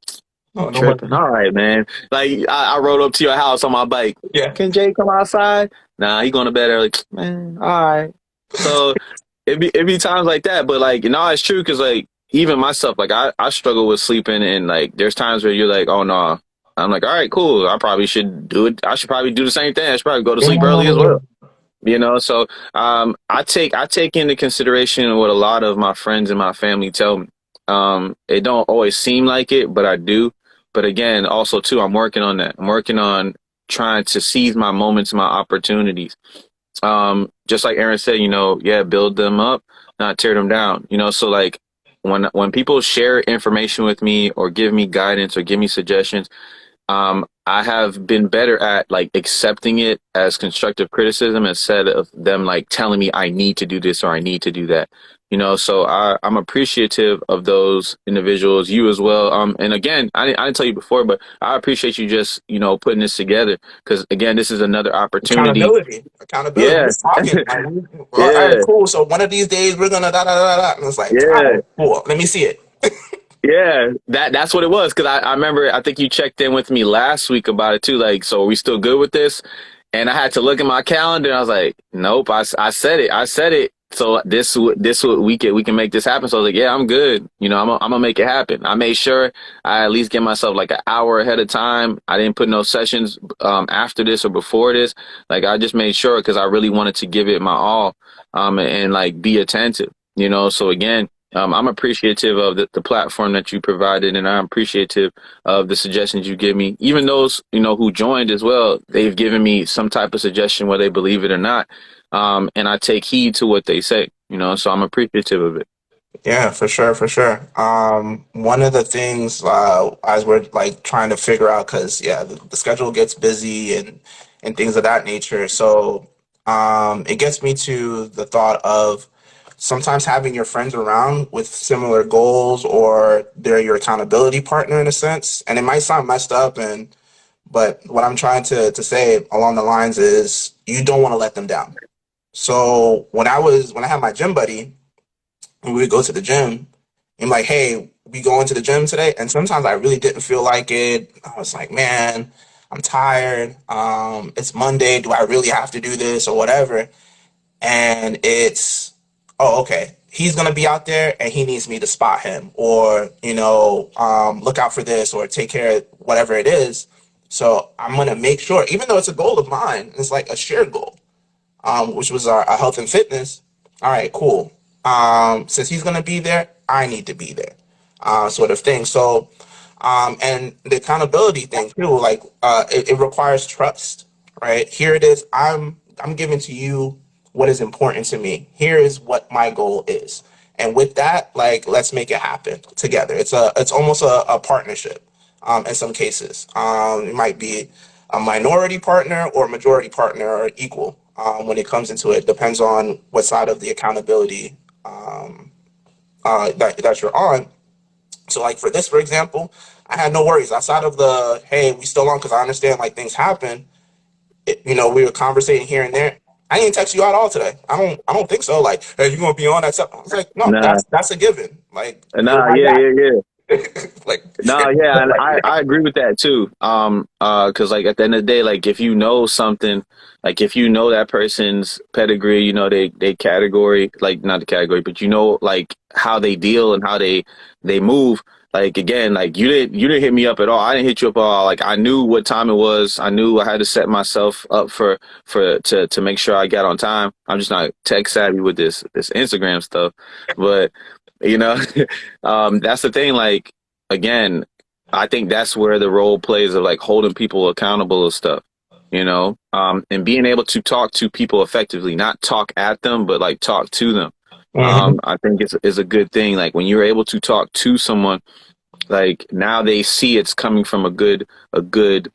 No, no one. Tripping. All right, man. Like I rode up to your house on my bike. Yeah. Can Jay come outside? Nah, he going to bed early. Man, all right. So it be times like that, but like, you know, it's true because like even myself, like I struggle with sleeping, and like there's times where you're like, oh no, I'm like, all right, cool. I probably should do it. I should probably do the same thing. I should probably go to sleep early as Yeah. well. You know, so I take into consideration what a lot of my friends and my family tell me. It don't always seem like it, but I do. But again, also too, I'm working on that. I'm working on trying to seize my moments, my opportunities. Just like Aaron said, you know, yeah, build them up, not tear them down. You know, so like when people share information with me or give me guidance or give me suggestions, I have been better at like accepting it as constructive criticism instead of them like telling me I need to do this or I need to do that. You know, so I'm appreciative of those individuals, you as well. And again, I didn't tell you before, but I appreciate you just, you know, putting this together because again, this is another opportunity. Accountability. Accountability. We're Yeah, just talking. Like, all right, yeah, cool. So one of these days we're gonna da da da da. And it's like, all yeah. right, cool. Let me see it. Yeah, that's what it was. Cause I remember, I think you checked in with me last week about it too. Like, so are we still good with this? And I had to look at my calendar and I was like, nope, I said it. I said it So this we can make this happen. So I was like, yeah, I'm good. I'm gonna make it happen. I made sure I at least give myself like an hour ahead of time. I didn't put no sessions after this or before this. Like I just made sure because I really wanted to give it my all and like be attentive. So again, I'm appreciative of the platform that you provided, and I'm appreciative of the suggestions you give me. Even those who joined as well, they've given me some type of suggestion, whether they believe it or not, and I take heed to what they say, so I'm appreciative of it. Yeah, for sure, for sure. One of the things as we're like trying to figure out, because yeah, the schedule gets busy and things of that nature. So it gets me to the thought of sometimes having your friends around with similar goals, or they're your accountability partner in a sense. And it might sound messed up, but what I'm trying to say along the lines is you don't want to let them down. So when I had my gym buddy, we would go to the gym and like, hey, we going to the gym today? And sometimes I really didn't feel like it. I was like, man, I'm tired. It's Monday. Do I really have to do this or whatever? And it's, oh, okay. He's gonna be out there and he needs me to spot him, or look out for this or take care of whatever it is. So I'm gonna make sure, even though it's a goal of mine, it's like a shared goal, which was our health and fitness. All right, cool. Since he's gonna be there, I need to be there, sort of thing. So, and the accountability thing too, like it requires trust, right? Here it is. I'm giving to you what is important to me. Here is what my goal is, and with that, like let's make it happen together. It's almost a partnership. In some cases, it might be a minority partner or majority partner or equal when it comes into it. Depends on what side of the accountability that you're on. So, like for this, for example, I had no worries outside of the hey, we still on because I understand like things happen. We were conversating here and there. I didn't text you out all today. I don't think so. Like, hey, you gonna be on that stuff? I was like, no, Nah, that's a given. Like, you're nah, my yeah, guy. yeah, yeah. Like, No, yeah, and I agree with that too. Because like at the end of the day, like if you know something, like if you know that person's pedigree, they category, like not the category, but like how they deal and how they move. Like again, like you didn't hit me up at all. I didn't hit you up at all. Like I knew what time it was. I knew I had to set myself up to make sure I got on time. I'm just not tech savvy with this Instagram stuff, but you know, that's the thing. Like again, I think that's where the role plays of like holding people accountable and stuff, and being able to talk to people effectively, not talk at them, but like talk to them. Mhm. I think is a good thing. Like when you're able to talk to someone, like now they see it's coming from a good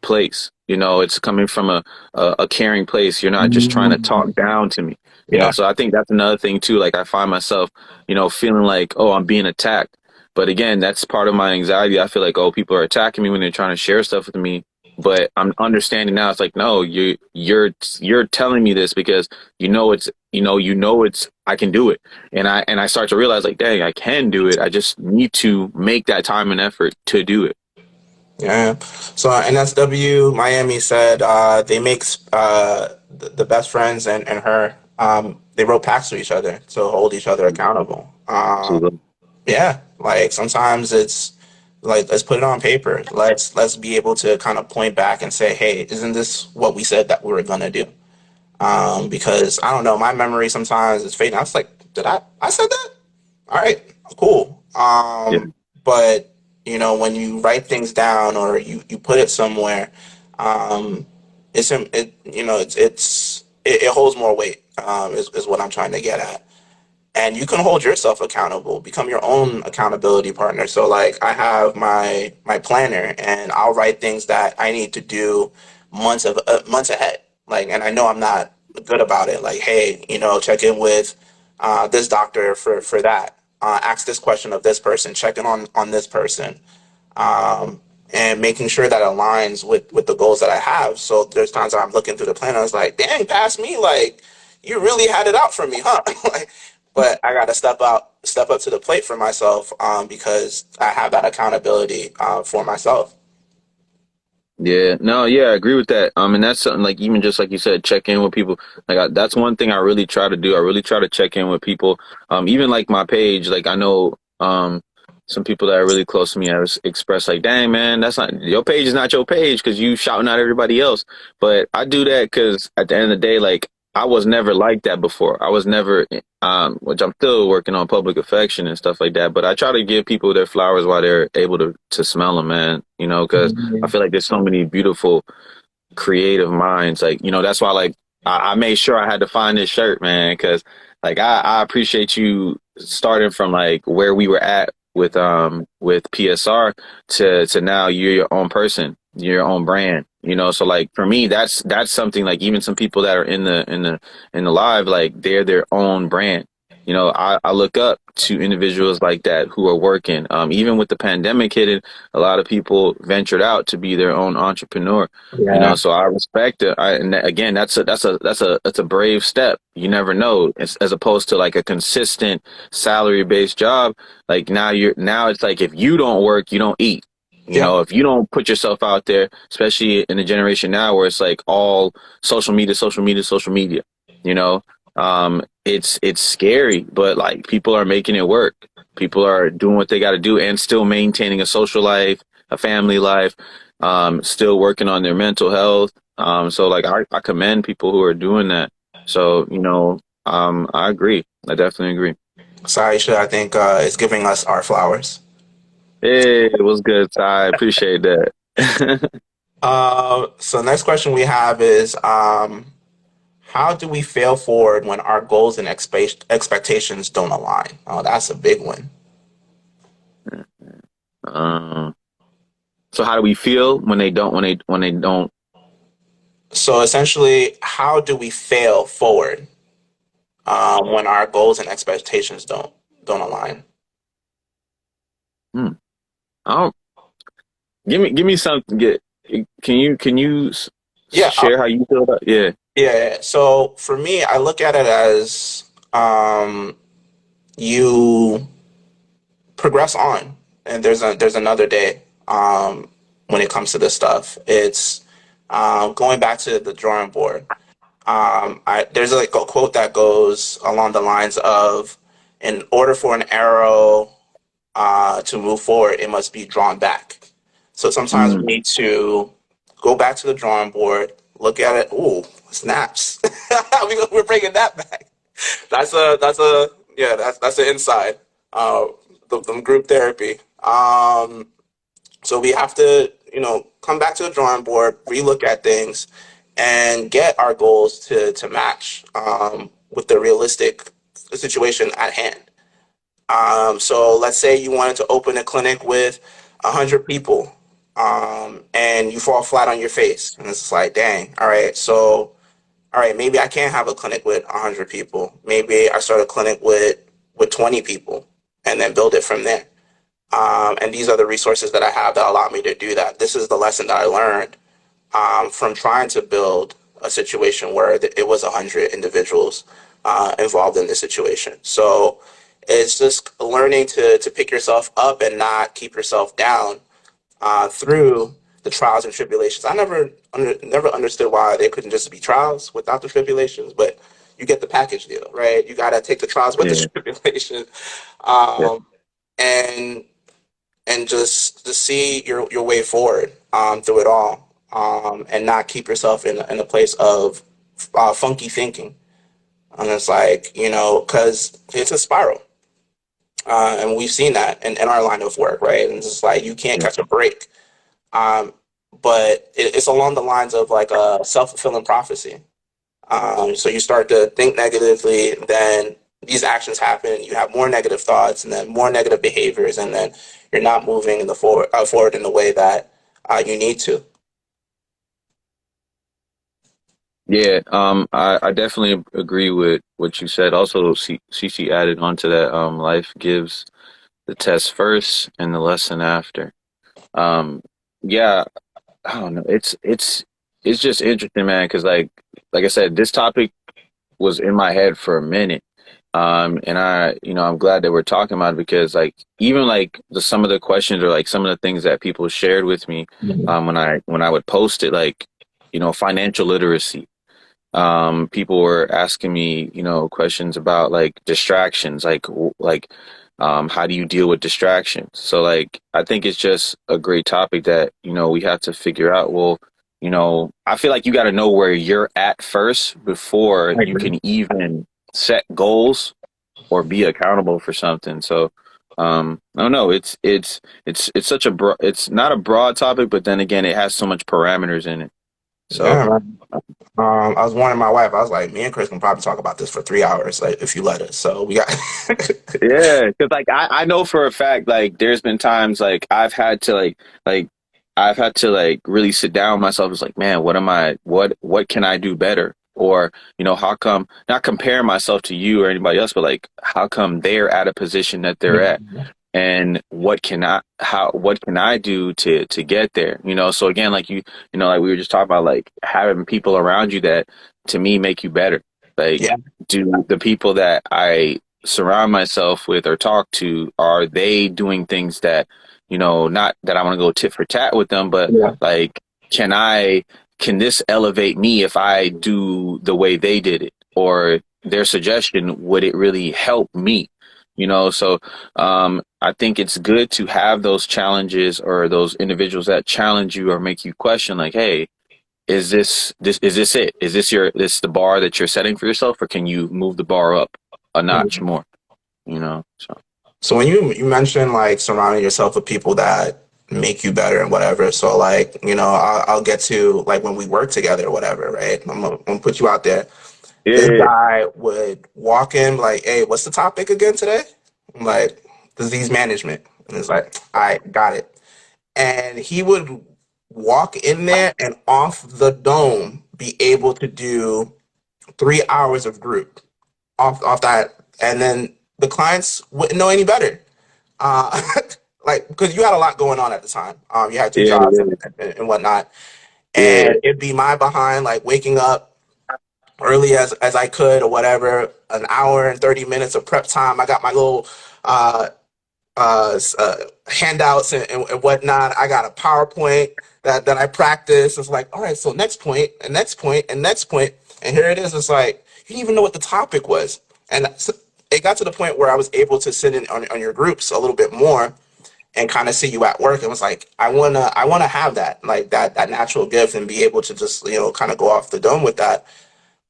place. It's coming from a caring place. You're not just trying to talk down to me. Yeah. So I think that's another thing too. Like I find myself, feeling like, oh, I'm being attacked. But again, that's part of my anxiety. I feel like, oh, people are attacking me when they're trying to share stuff with me. But I'm understanding now. It's like, no, you're telling me this because it's I can do it, and I start to realize like, dang, I can do it. I just need to make that time and effort to do it. Yeah. So NSW Miami said they make the best friends and her they wrote pacts to each other to hold each other accountable. Absolutely. Yeah, like sometimes it's like let's put it on paper. Let's be able to kind of point back and say, hey, isn't this what we said that we were gonna do? Because I don't know, my memory sometimes is fading. I was like, did I said that? All right, cool. Yeah. But when you write things down or you put it somewhere, um, it holds more weight. Is what I'm trying to get at, and you can hold yourself accountable, become your own accountability partner. So like I have my planner, and I'll write things that I need to do months ahead, like, and I know I'm not good about it, like, hey, check in with this doctor for that, ask this question of this person, check in on this person, and making sure that aligns with the goals that I have. So there's times that I'm looking through the plan, I was like, dang, past me, like you really had it out for me, huh? Like, but I got to step up to the plate for myself, because I have that accountability for myself. Yeah, no, yeah, I agree with that. And that's something like even just like you said, check in with people. That's one thing I really try to do. I really try to check in with people. Even like my page, like I know, some people that are really close to me have expressed like, "Dang, man, that's not your page is not your page because you shouting out everybody else." But I do that because at the end of the day, like I was never like that before. I was never, which I'm still working on public affection and stuff like that. But I try to give people their flowers while they're able to smell them, man. Because I feel like there's so many beautiful creative minds. Like, that's why like I made sure I had to find this shirt, man, because like I appreciate you starting from like where we were at with PSR to now you're your own person, you're your own brand. So like for me that's something like even some people that are in the live, like they're their own brand. I look up to individuals like that who are working. Even with the pandemic hitting, a lot of people ventured out to be their own entrepreneur. Yeah. So I respect it. And again, that's a brave step. You never know. As opposed to like a consistent salary based job. Like now it's like if you don't work, you don't eat. Yep. If you don't put yourself out there, especially in the generation now where it's like all social media, social media, social media. You know, it's scary, but like people are making it work. People are doing what they got to do and still maintaining a social life, a family life, still working on their mental health. So like I commend people who are doing that. So, I agree. I definitely agree. So Aisha, I think is giving us our flowers. Hey, it was good, Ty. I appreciate that. So next question we have is how do we fail forward when our goals and expectations don't align? Oh, that's a big one. um, so how do we feel when they don't? So essentially, how do we fail forward when our goals and expectations don't align? Hmm, I don't, give me something. Can you Yeah, share how you feel about? Yeah. yeah. So for me, I look at it as you progress on, and there's another day. When it comes to this stuff, it's going back to the drawing board. There's like a quote that goes along the lines of, "In order for an arrow to move forward, it must be drawn back." So sometimes we Mm, need to go back to the drawing board, look at it. Ooh, snaps! We're bringing that back. That's a yeah. That's the inside. The group therapy. So we have to come back to the drawing board, relook at things, and get our goals to match with the realistic situation at hand. So let's say you wanted to open a clinic with 100 people, and you fall flat on your face, and it's like, dang, all right, so all right, maybe I can't have a clinic with 100 people. Maybe I start a clinic with 20 people, and then build it from there. And these are the resources that I have that allow me to do that. This is the lesson that I learned from trying to build a situation where it was 100 individuals involved in the situation. So it's just learning to pick yourself up and not keep yourself down through the trials and tribulations. I never understood why they couldn't just be trials without the tribulations, but you get the package deal, right? You got to take the trials with the yeah. tribulation, Yeah. um, and just to see your way forward through it all, and not keep yourself in a place of funky thinking. And it's like, because it's a spiral. And we've seen that in our line of work, right? And it's just like you can't Yeah. catch a break. Um, but it's along the lines of like a self-fulfilling prophecy. So you start to think negatively, then these actions happen. You have more negative thoughts, and then more negative behaviors, and then you're not moving in the forward in the way that you need to. Yeah, I definitely agree with what you said. Also, CC added onto that, life gives the test first and the lesson after. Um, yeah, I don't know. It's just interesting, man, because like I said, this topic was in my head for a minute. And I'm glad that we're talking about it because like even like some of the questions or like some of the things that people shared with me, Mhm. when I would post it, like, financial literacy. People were asking me, questions about like distractions, how do you deal with distractions? So like, I think it's just a great topic that, we have to figure out. Well, I feel like you got to know where you're at first before I you agree. can even set goals or be accountable for something. So, I don't know. It's such it's not a broad topic, but then again, it has so much parameters in it. So, Yeah, man. I was warning my wife. I was like, me and Chris can probably talk about this for 3 hours, like if you let us. So we got. yeah, because like I know for a fact like there's been times like I've had to like really sit down with myself. It's like, man, what can I do better? Or, how come not compare myself to you or anybody else, but like how come they're at a position that they're at? And what can I do to get there? So again, like like we were just talking about like having people around you that to me make you better. Like, Yeah, do the people that I surround myself with or talk to, are they doing things that, not that I want to go tit for tat with them, but yeah. like, can I, can this elevate me if I do the way they did it? Or their suggestion, would it really help me? So I think it's good to have those challenges or those individuals that challenge you or make you question, like, hey, is this it? Is this the bar that you're setting for yourself, or can you move the bar up a notch more? So So when you mentioned like surrounding yourself with people that make you better and whatever, so like I'll get to like when we work together or whatever, right? I'm gonna put you out there. This yeah, guy would walk in like, "Hey, what's the topic again today?" I'm like, "Disease management," and it's like, "I got it." And he would walk in there and off the dome be able to do 3 hours of group off that, and then the clients wouldn't know any better. Uh, like because you had a lot going on at the time. You had two yeah, jobs yeah, and whatnot, yeah, and it'd be my behind like waking up early as I could or whatever. An hour and 30 minutes of prep time. I got my little uh, handouts and whatnot. I got a PowerPoint that I practice. It's like, all right, so next point, and next point, and next point, and here it is. It's like you didn't even know what the topic was, and so it got to the point where I was able to sit in on your groups a little bit more and kind of see you at work. And was like, I wanna have that like that natural gift and be able to just kind of go off the dome with that.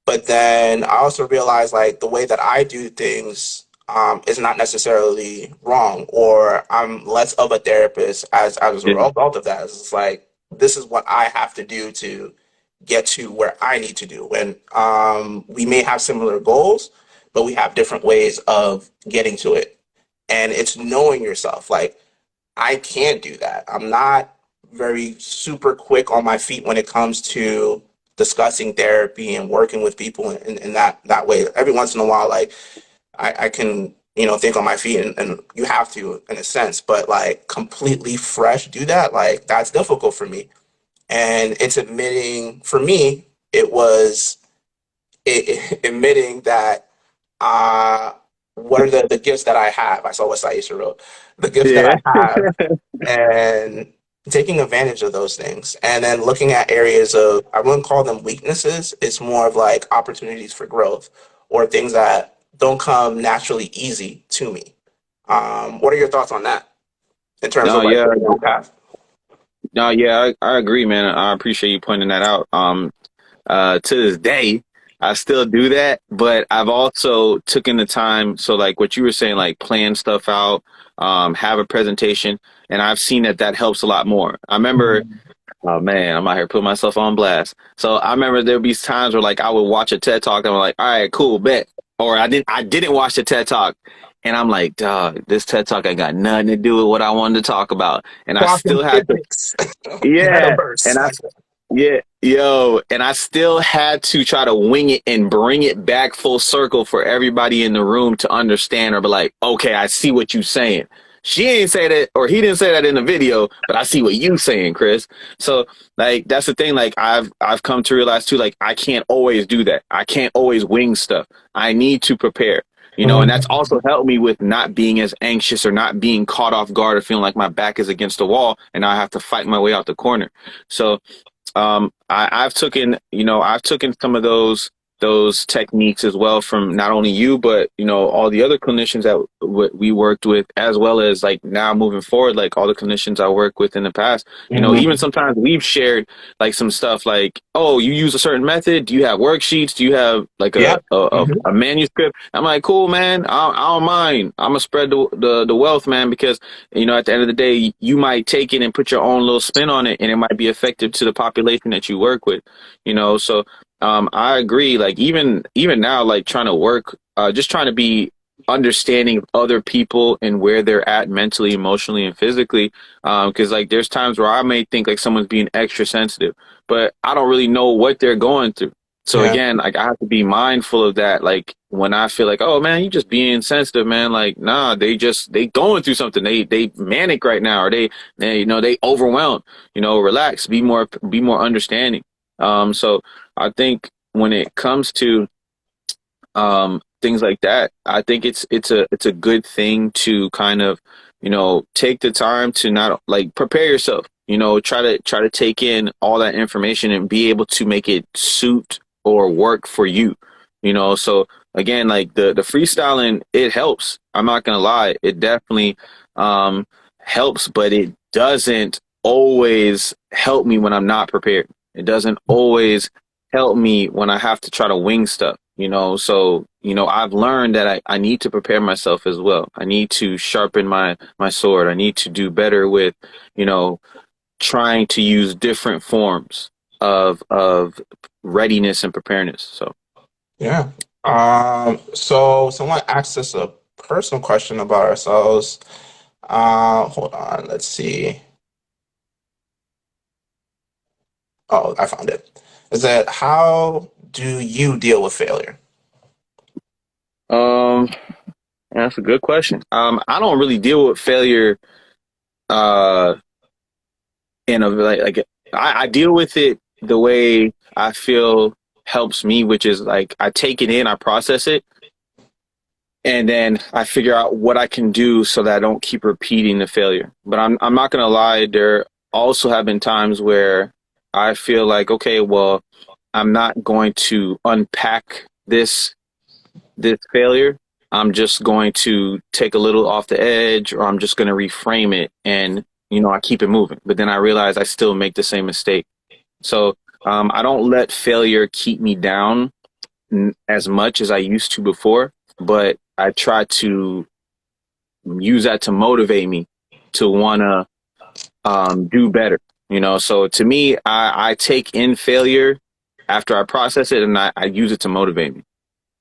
But then I also realized like the way that I do things is not necessarily wrong, or I'm less of a therapist as a yeah, result of that. It's like this is what I have to do to get to where I need to do. And we may have similar goals, but we have different ways of getting to it. And it's knowing yourself. Like I can't do that. I'm not very super quick on my feet when it comes to discussing therapy and working with people in that way. Every once in a while, like I can, think on my feet and you have to in a sense, but like completely fresh do that, like that's difficult for me. And it's admitting for me, it was admitting that uh what are the gifts that I have? I saw what Saisha wrote. The gifts that yeah, I have and taking advantage of those things and then looking at areas of I wouldn't call them weaknesses, it's more of like opportunities for growth or things that don't come naturally easy to me. What are your thoughts on that in terms no, of like yeah, putting on path? no, yeah, I agree, man. I appreciate you pointing that out. To this day, I still do that, but I've also taken the time. So like what you were saying, like plan stuff out, have a presentation, and I've seen that that helps a lot more. I remember, oh man, I'm out here putting myself on blast. So I remember there'd be times where like I would watch a TED talk and I'm like, all right, cool, bet. Or I didn't watch the TED talk. And I'm like, dog, this TED talk ain't got nothing to do with what I wanted to talk about. And I Quantum still had to, physics, yeah. metaverse. And yeah, yo, and I still had to try to wing it and bring it back full circle for everybody in the room to understand or be like, okay, I see what you saying. She ain't say that, or he didn't say that in the video, but I see what you saying, Chris. So, like, that's the thing. Like, I've come to realize too, like, I can't always do that. I can't always wing stuff. I need to prepare. And that's also helped me with not being as anxious or not being caught off guard or feeling like my back is against the wall and I have to fight my way out the corner. So I've taken some of those techniques as well from not only you, but all the other clinicians that we worked with, as well as like now moving forward, like all the clinicians I work with in the past. Even Mhm. sometimes we've shared like some stuff like, oh, you use a certain method. Do you have worksheets? Do you have like Yeah. a manuscript? I'm like, cool, man. I don't mind. I'm gonna spread the wealth, man, because at the end of the day, you might take it and put your own little spin on it, and it might be effective to the population that you work with. So I agree. Like even now, like trying to work, just trying to be understanding of other people and where they're at mentally, emotionally, and physically. Because like there's times where I may think like someone's being extra sensitive, but I don't really know what they're going through. So Yeah. again, like I have to be mindful of that. Like when I feel like, oh man, you just being sensitive, man. Like nah, they going through something. They manic right now, or they overwhelmed. Relax, be more understanding. So I think when it comes to things like that, I think it's a good thing to kind of take the time to not like prepare yourself. Try to take in all that information and be able to make it suit or work for you. So again, like the freestyling, it helps. I'm not gonna lie, it definitely helps, but it doesn't always help me when I'm not prepared. It doesn't always help me when I have to try to wing stuff. So, I've learned that I need to prepare myself as well. I need to sharpen my sword. I need to do better with, you know, trying to use different forms of readiness and preparedness. So, Yeah. So someone asked us a personal question about ourselves. Hold on, let's see. Oh, I found it. Is that how do you deal with failure? um, that's a good question. I don't really deal with failure, uh, in a like I deal with it the way I feel helps me, which is like I take it in, I process it, and then I figure out what I can do so that I don't keep repeating the failure. But I'm not gonna lie, there also have been times where I feel like, okay, well, I'm not going to unpack this failure. I'm just going to take a little off the edge, or I'm just going to reframe it, and I keep it moving. But then I realize I still make the same mistake. So I don't let failure keep me down as much as I used to before, but I try to use that to motivate me to want to do better. So to me, I take in failure after I process it, and I use it to motivate me.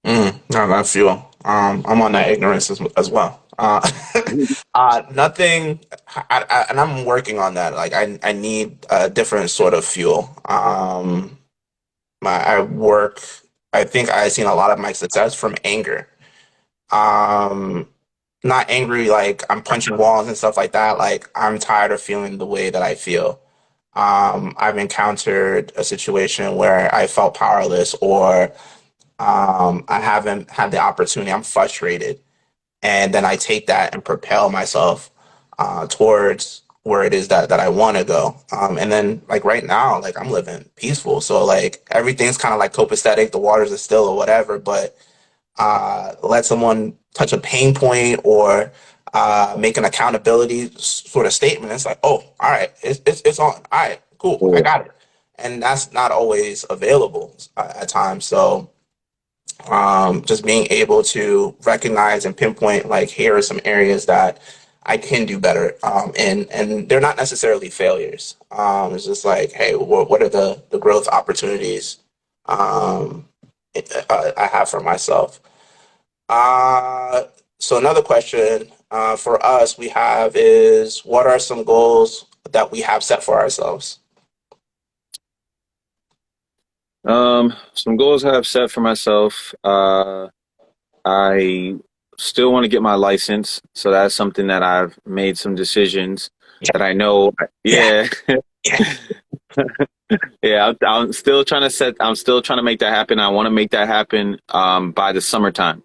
No, that's you. I'm on that ignorance as well. Nothing, and I'm working on that. Like, I need a different sort of fuel. I work. I think I've seen a lot of my success from anger. Um, Not angry like I'm punching walls and stuff like that. Like, I'm tired of feeling the way that I feel. I've encountered a situation where I felt powerless, or I haven't had the opportunity. I'm frustrated, and then I take that and propel myself towards where it is that I want to go. And then like right now, like I'm living peaceful, so like everything's kind of like copacetic. The waters are still or whatever, but let someone touch a pain point or make an accountability sort of statement. It's like, oh, all right, it's on. All right, cool, I Yeah. got it. And that's not always available at times. So just being able to recognize and pinpoint, like, here are some areas that I can do better, and they're not necessarily failures. It's just like, hey, what are the growth opportunities um, I have for myself? Uh, so another question for us we have is, what are some goals that we have set for ourselves? Some goals I have set for myself. I still want to get my license, so that's something that I've made some decisions that I know. Yeah, Yeah, yeah. yeah. I'm still trying to make that happen. I want to make that happen by the summertime.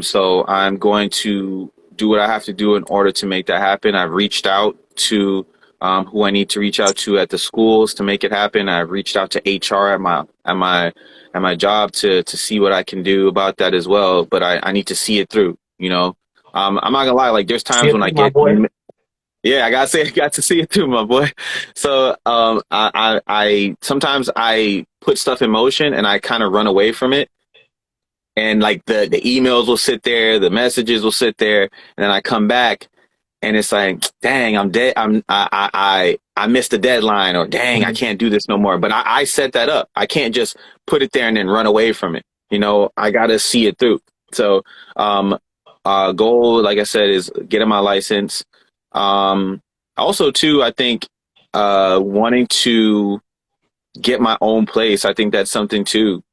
So I'm going to do what I have to do in order to make that happen. I've reached out to who I need to reach out to at the schools to make it happen. I've reached out to HR at my job to see what I can do about that as well. But I need to see it through. I'm not gonna lie. Like there's See times it when I through, my get boy. yeah, I gotta say, I got to see it too, my boy. So, I sometimes I put stuff in motion and I kind of run away from it, and like the emails will sit there, the messages will sit there, and then I come back and it's like, dang, I'm dead. I missed the deadline, or dang, I Mhm. can't do this no more. But I set that up. I can't just put it there and then run away from it. I gotta see it through. So, um, goal, like I said, is getting my license. Um, Also, too, I think wanting to get my own place. I think that's something too.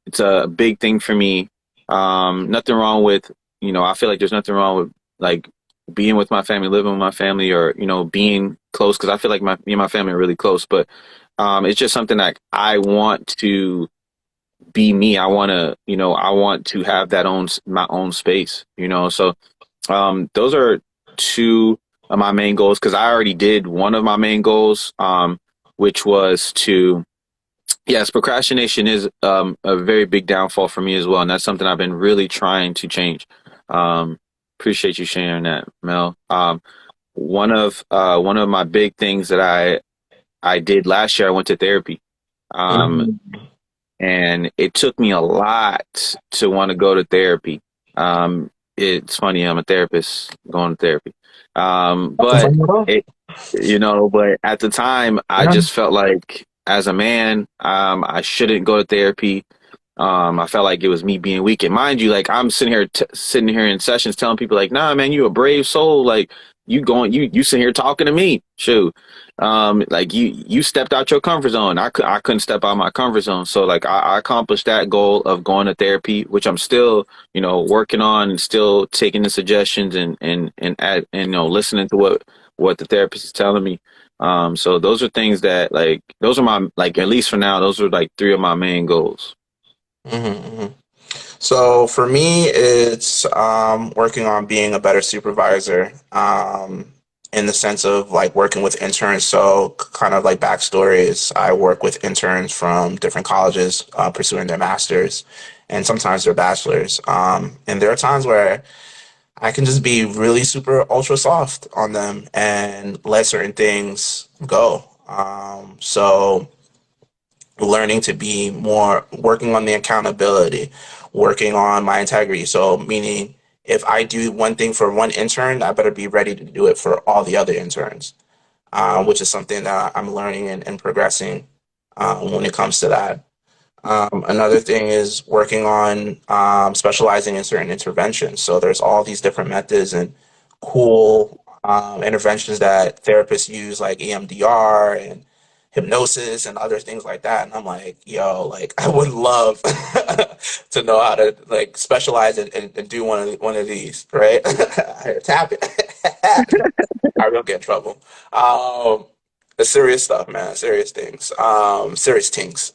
It's a big thing for me. Nothing wrong with, I feel like there's nothing wrong with like being with my family, living with my family, or being close, because I feel like me and my family are really close. But it's just something that I want to be me. I want to have my own space. So those are two of my main goals, because I already did one of my main goals, which was to yes, procrastination is a very big downfall for me as well, and that's something I've been really trying to change. Um, Appreciate you sharing that, Mel. One of my big things that I did last year, I went to therapy, um, Mhm. and it took me a lot to want to go to therapy. It's funny, I'm a therapist going to therapy, Nothing but funny at all. it but at the time, I Yeah. just felt like as a man, I shouldn't go to therapy. I felt like it was me being weak. And mind you, like I'm sitting here in sessions telling people like, nah, man, you a brave soul. Like you sitting here talking to me. Shoot. Like you stepped out your comfort zone. I couldn't step out my comfort zone. So like I accomplished that goal of going to therapy, which I'm still, working on, and still taking the suggestions and listening to what the therapist is telling me. So those are things that like those are my like at least for now, those are like three of my main goals. Hmm. So for me, it's working on being a better supervisor, in the sense of like working with interns. So kind of like backstories, I work with interns from different colleges pursuing their masters and sometimes their bachelors. And there are times where I can just be really super ultra soft on them and let certain things go. So learning to be more working on the accountability, working on my integrity. So meaning if I do one thing for one intern, I better be ready to do it for all the other interns, which is something that I'm learning and progressing when it comes to that. Another thing is working on specializing in certain interventions. So there's all these different methods and cool interventions that therapists use, like EMDR and hypnosis and other things like that. And I'm like, yo, like I would love to know how to like specialize and do one of these, right? Tap it. I will get in trouble. It's serious stuff, man. Serious things. Serious things.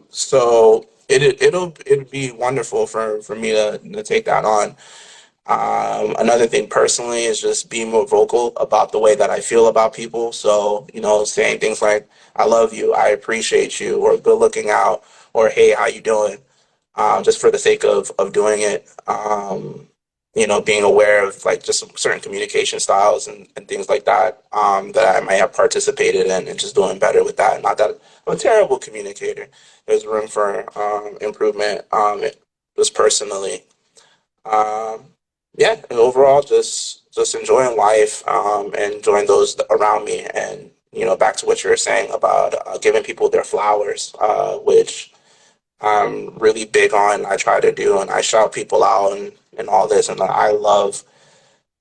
So it'll be wonderful for me to take that on. Another thing personally is just being more vocal about the way that I feel about people. So, saying things like, I love you, I appreciate you, or good looking out, or hey, how you doing? Just for the sake of doing it. Being aware of like just certain communication styles and things like that, that I might have participated in and just doing better with that. Not that I'm a terrible communicator. There's room for improvement, just personally. Um, yeah, and overall, just enjoying life, and enjoying those around me, and back to what you were saying about giving people their flowers, which I'm really big on. I try to do, and I shout people out and all this, and I love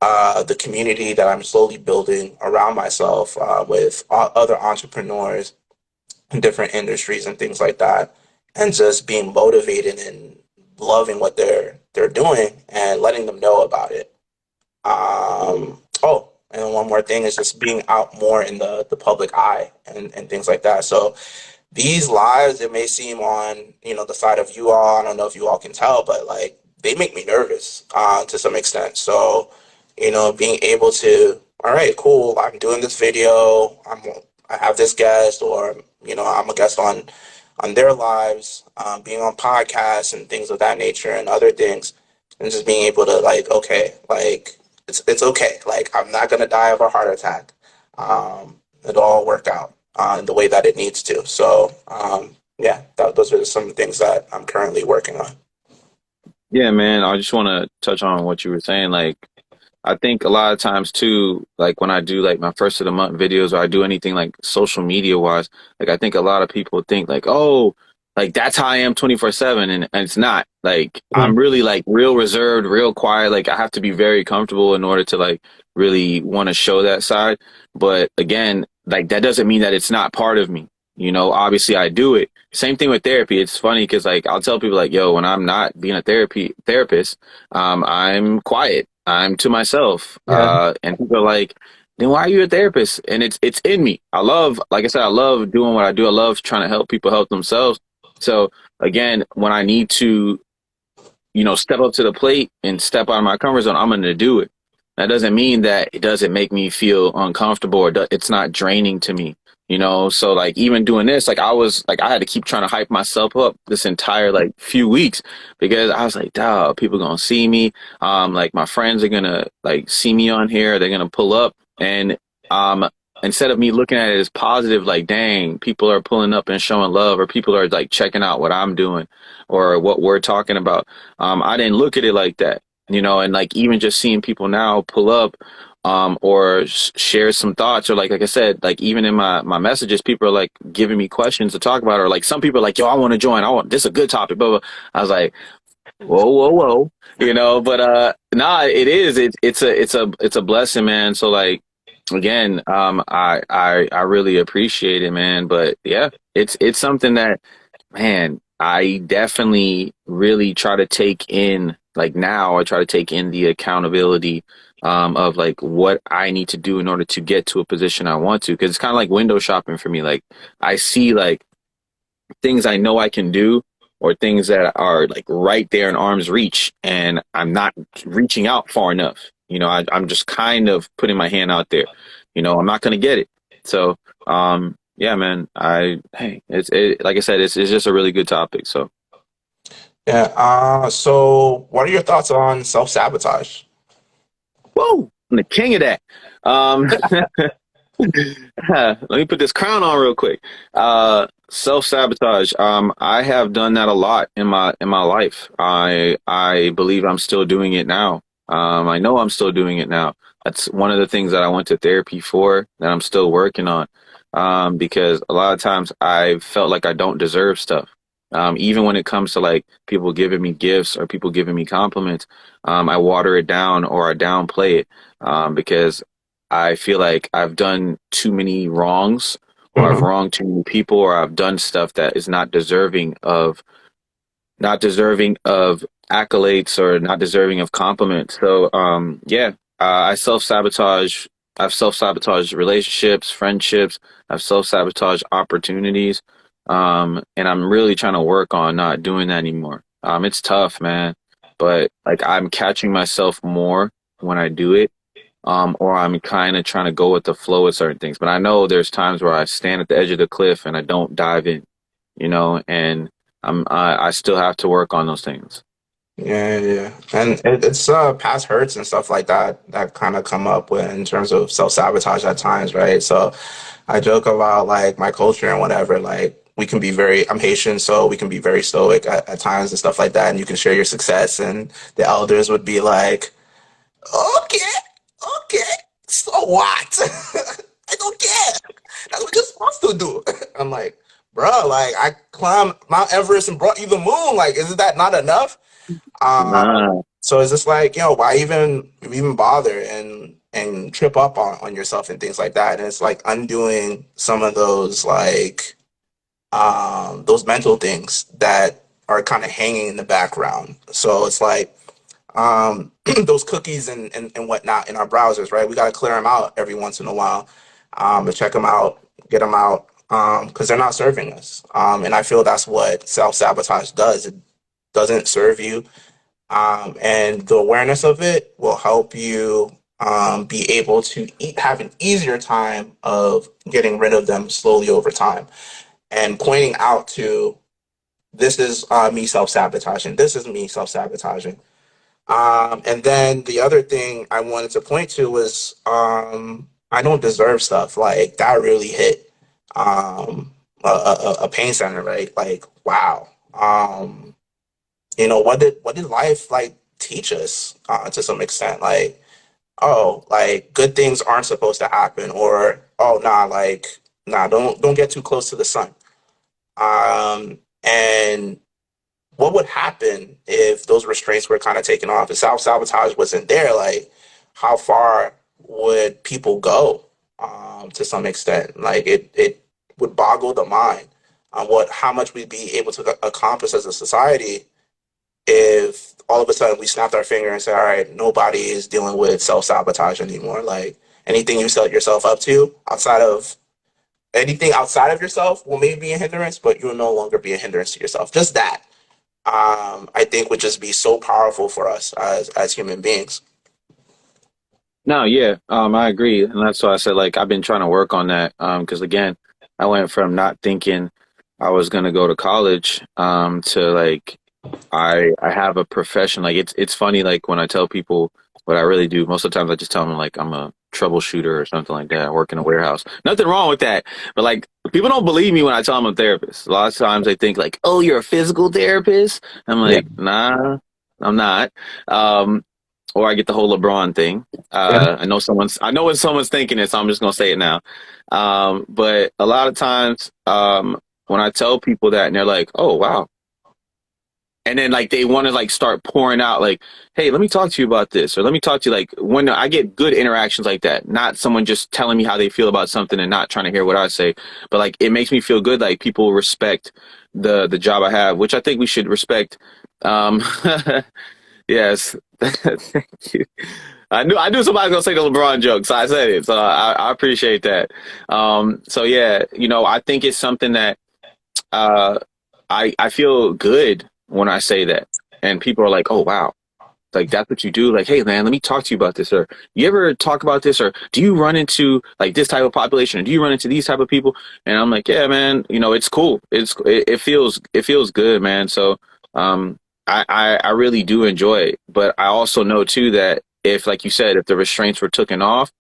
the community that I'm slowly building around myself with other entrepreneurs in different industries and things like that, and just being motivated and loving what they're doing and letting them know about it. Oh, and one more thing is just being out more in the public eye and things like that. So these lives, it may seem on, the side of you all, I don't know if you all can tell, but like they make me nervous to some extent. So, being able to, all right, cool, I'm doing this video, I have this guest, or I'm a guest on their lives, being on podcasts and things of that nature and other things, and just being able to like, okay, like it's okay, like I'm not gonna die of a heart attack. It'll all work out in the way that it needs to. So, yeah, those are some of the things that I'm currently working on. Yeah, man. I just want to touch on what you were saying. Like, I think a lot of times too, like when I do like my first of the month videos or I do anything like social media wise, like I think a lot of people think like, oh, like that's how I am 24/7 and it's not. Like I'm Mhm. really like real reserved, real quiet. Like I have to be very comfortable in order to like really want to show that side. But again, like that doesn't mean that it's not part of me. Obviously I do it. Same thing with therapy. It's funny because like I'll tell people like, yo, when I'm not being a therapist, I'm quiet. I'm to myself. Yeah. And people are like, then why are you a therapist? And it's in me. Like I said, I love doing what I do. I love trying to help people help themselves. So again, when I need to, step up to the plate and step out of my comfort zone, I'm going to do it. That doesn't mean that it doesn't make me feel uncomfortable or it's not draining to me. So like even doing this, like I had to keep trying to hype myself up this entire like few weeks because I was like, dog, people gonna see me. Like my friends are gonna like see me on here. They're gonna pull up and um, instead of me looking at it as positive, like, dang, people are pulling up and showing love or people are like checking out what I'm doing or what we're talking about. I didn't look at it like that, and like even just seeing people now pull up, or share some thoughts, or like I said, like even in my messages, people are like giving me questions to talk about, or like some people are like, yo, I want to join. This is a good topic, blah, blah. I was like, whoa, whoa, whoa, but nah, it is. It's a blessing, man. So like again, I really appreciate it, man. But yeah, it's something that, man, I definitely really try to take in, like now I try to take in the accountability of like what I need to do in order to get to a position I want to. Cause it's kind of like window shopping for me. Like I see like things I know I can do or things that are like right there in arm's reach and I'm not reaching out far enough. I'm just kind of putting my hand out there. I'm not going to get it. So, yeah, man, like I said, it's just a really good topic. So, Yeah. So what are your thoughts on self-sabotage? whoa, I'm the king of that. Um, Let me put this crown on real quick. Self-sabotage. I have done that a lot in my life. I believe I'm still doing it now. I know I'm still doing it now. That's one of the things that I went to therapy for that I'm still working on. Because a lot of times I felt like I don't deserve stuff. Even when it comes to like people giving me gifts or people giving me compliments, I water it down or I downplay it. Because I feel like I've done too many wrongs or I've Mhm. wronged too many people or I've done stuff that is not deserving of accolades or not deserving of compliments. So yeah, I self-sabotage. I've self-sabotaged relationships, friendships. I've self-sabotaged opportunities. And I'm really trying to work on not doing that anymore. It's tough, man, but like I'm catching myself more when I do it, or I'm kind of trying to go with the flow with certain things. But I know there's times where I stand at the edge of the cliff and I don't dive in, and I still have to work on those things. Yeah, yeah, and it's past hurts and stuff like that that kind of come up with in terms of self-sabotage at times, right? So I joke about like my culture and whatever, like we can be very, I'm Haitian, so we can be very stoic at times and stuff like that, and you can share your success, and the elders would be like, okay, okay, so what? I don't care. That's what you're supposed to do. I'm like, bro, like I climbed Mount Everest and brought you the moon. Like, isn't that not enough? Ah, So it's just like, why even bother and trip up on yourself and things like that. And it's like undoing some of those mental things that are kind of hanging in the background. So it's like those cookies and whatnot in our browsers, right? We got to clear them out every once in a while, to check them out, get them out, because they're not serving us. And I feel that's what self-sabotage does. It doesn't serve you. And the awareness of it will help you be able to have an easier time of getting rid of them slowly over time and pointing out to this is me self-sabotaging. This is me self-sabotaging. And then the other thing I wanted to point to was I don't deserve stuff. Like that really hit a pain center, right? Like, wow. What did life like teach us to some extent? Like, oh, like good things aren't supposed to happen, or oh, nah, like, nah, don't get too close to the sun. And what would happen if those restraints were kind of taken off? If self-sabotage wasn't there, like how far would people go to some extent? Like it would boggle the mind on what how much we'd be able to accomplish as a society if all of a sudden we snapped our finger and said, all right, nobody is dealing with self-sabotage anymore. Like anything you set yourself up to outside of yourself will maybe be a hindrance, but you'll no longer be a hindrance to yourself. Just that I think would just be so powerful for us as human beings. No, yeah, I agree, and that's why I said like I've been trying to work on that. Because again, I went from not thinking I was gonna go to college, to like I have a profession. Like it's funny. Like when I tell people what I really do, most of the times I just tell them like I'm a troubleshooter or something like that. I work in a warehouse. Nothing wrong with that. But like people don't believe me when I tell them I'm a therapist. A lot of times they think like, oh, you're a physical therapist. I'm Yeah, like, nah, I'm not. Um, or I get the whole LeBron thing. yeah, I know what someone's thinking it, so I'm just gonna say it now. But a lot of times, when I tell people that and they're like, oh wow, and then like they want to like start pouring out like, hey, let me talk to you about this, or let me talk to you, like when I get good interactions like that, not someone just telling me how they feel about something and not trying to hear what I say, but like it makes me feel good, like people respect the job I have, which I think we should respect. um yes. Thank you. I knew somebody was gonna say the LeBron joke, so I said it, so I appreciate that. So yeah, I think it's something that uh I feel good when I say that, and people are like, "Oh wow, like that's what you do." Like, "Hey man, let me talk to you about this." Or, "You ever talk about this?" Or, "Do you run into like this type of population? Or do you run into these type of people?" And I'm like, "Yeah, man. It's cool. It feels good, man." So, I really do enjoy it, but I also know too that if, like you said, if the restraints were taken off,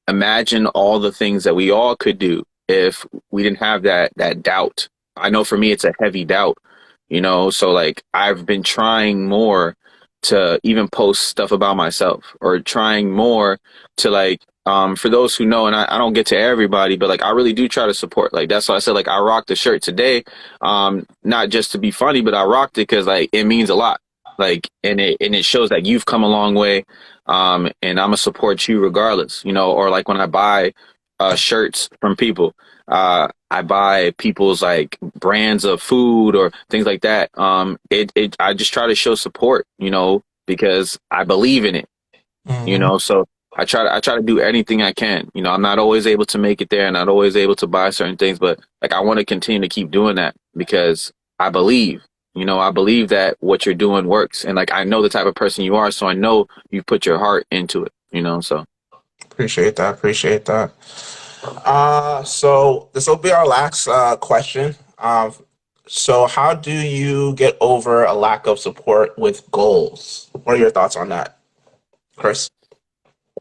imagine all the things that we all could do if we didn't have that doubt. I know for me, it's a heavy doubt, so like I've been trying more to even post stuff about myself, or trying more to like, for those who know, and I don't get to everybody, but like I really do try to support. Like that's why I said like I rocked the shirt today, not just to be funny, but I rocked it because like it means a lot. Like, and it shows that you've come a long way, and I'm gonna support you regardless, or like when I buy shirts from people, I buy people's like brands of food or things like that. I just try to show support, because I believe in it, hmm so I try to do anything I can. I'm not always able to make it there, and not always able to buy certain things, but like I want to continue to keep doing that because I believe. I believe that what you're doing works, and like I know the type of person you are, so I know you put your heart into it. So appreciate that. Appreciate that. So this will be our last question. So how do you get over a lack of support with goals? What are your thoughts on that, Chris?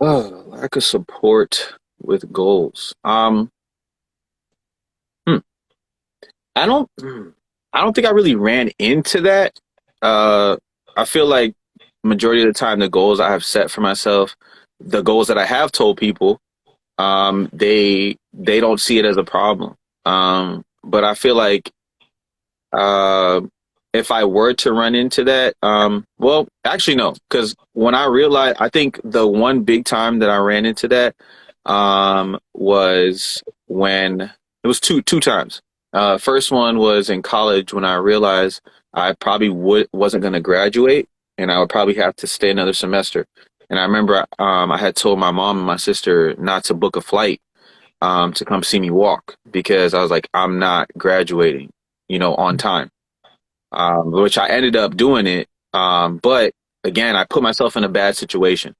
lack of support with goals. Hmm, I don't. I don't think I really ran into that. Uh, I feel like majority of the time, the goals I have set for myself, the goals that I have told people, they don't see it as a problem. But I feel like, uh, if I were to run into that, well, actually no, because when I realized, I think the one big time that I ran into that, was when it was two times. First one was in college when I realized I probably wasn't going to graduate, and I would probably have to stay another semester. And I remember, I had told my mom and my sister not to book a flight, to come see me walk, because I was like, I'm not graduating, on time, which I ended up doing it. But again, I put myself in a bad situation,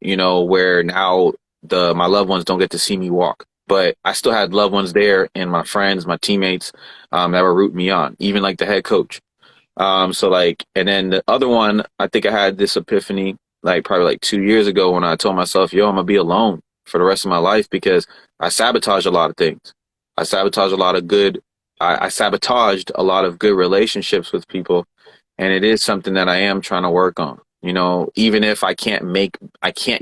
where now my loved ones don't get to see me walk. But I still had loved ones there and my friends, my teammates, that were rooting me on, even like the head coach. So like, and then the other one, I think I had this epiphany like probably like 2 years ago when I told myself, yo, I'm gonna be alone for the rest of my life because I sabotage a lot of things. I sabotage a lot of good, I sabotaged a lot of good relationships with people. And it is something that I am trying to work on. Even if I can't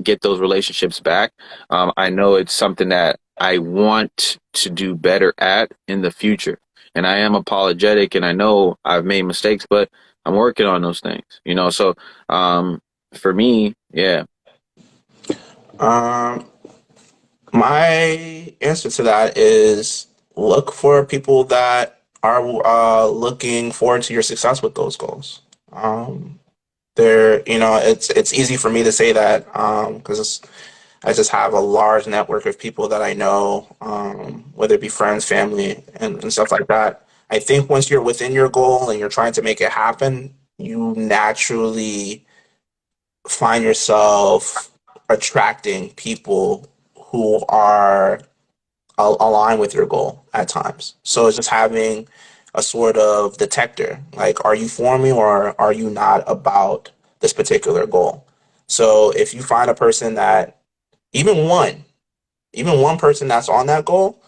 get those relationships back. I know it's something that I want to do better at in the future, and I am apologetic and I know I've made mistakes, but I'm working on those things. So um for me, yeah. Um, my answer to that is look for people that are looking forward to your success with those goals. It's easy for me to say that because I just have a large network of people that I know, whether it be friends, family, and stuff like that. I think once you're within your goal and you're trying to make it happen, you naturally find yourself attracting people who are aligned with your goal at times. So it's just having a sort of detector, like, are you for me or are you not about this particular goal? So if you find a person that even one even one person that's on that goal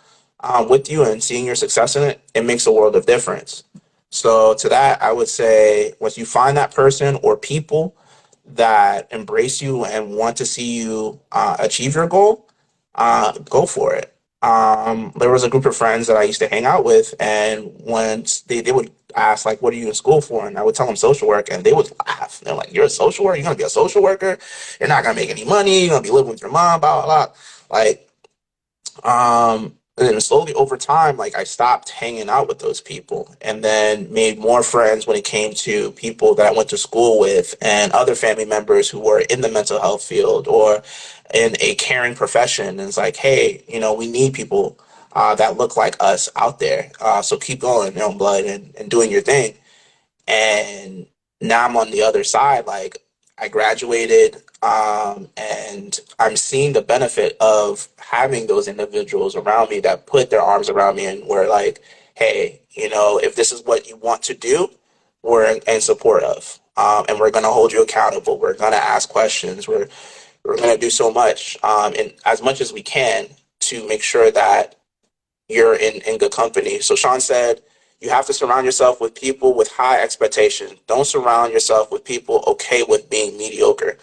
with you and seeing your success in it, it makes a world of difference. So to that, I would say once you find that person or people that embrace you and want to see you achieve your goal, go for it. There was a group of friends that I used to hang out with, and once they would ask, like, what are you in school for? And I would tell them social work, and they would laugh. They're like, you're a social worker? You're going to be a social worker? You're not going to make any money. You're going to be living with your mom, blah, blah, blah. Like, and then slowly over time, like I stopped hanging out with those people and then made more friends when it came to people that I went to school with and other family members who were in the mental health field or in a caring profession. And it's like, hey, we need people that look like us out there. So keep going, blood and doing your thing. And now I'm on the other side. Like I graduated, and I'm seeing the benefit of having those individuals around me that put their arms around me and were like, "Hey, if this is what you want to do, we're in support of, and we're going to hold you accountable. We're going to ask questions. We're going to do so much, and as much as we can to make sure that you're in good company." So Sean said, you have to surround yourself with people with high expectations. Don't surround yourself with people okay with being mediocre.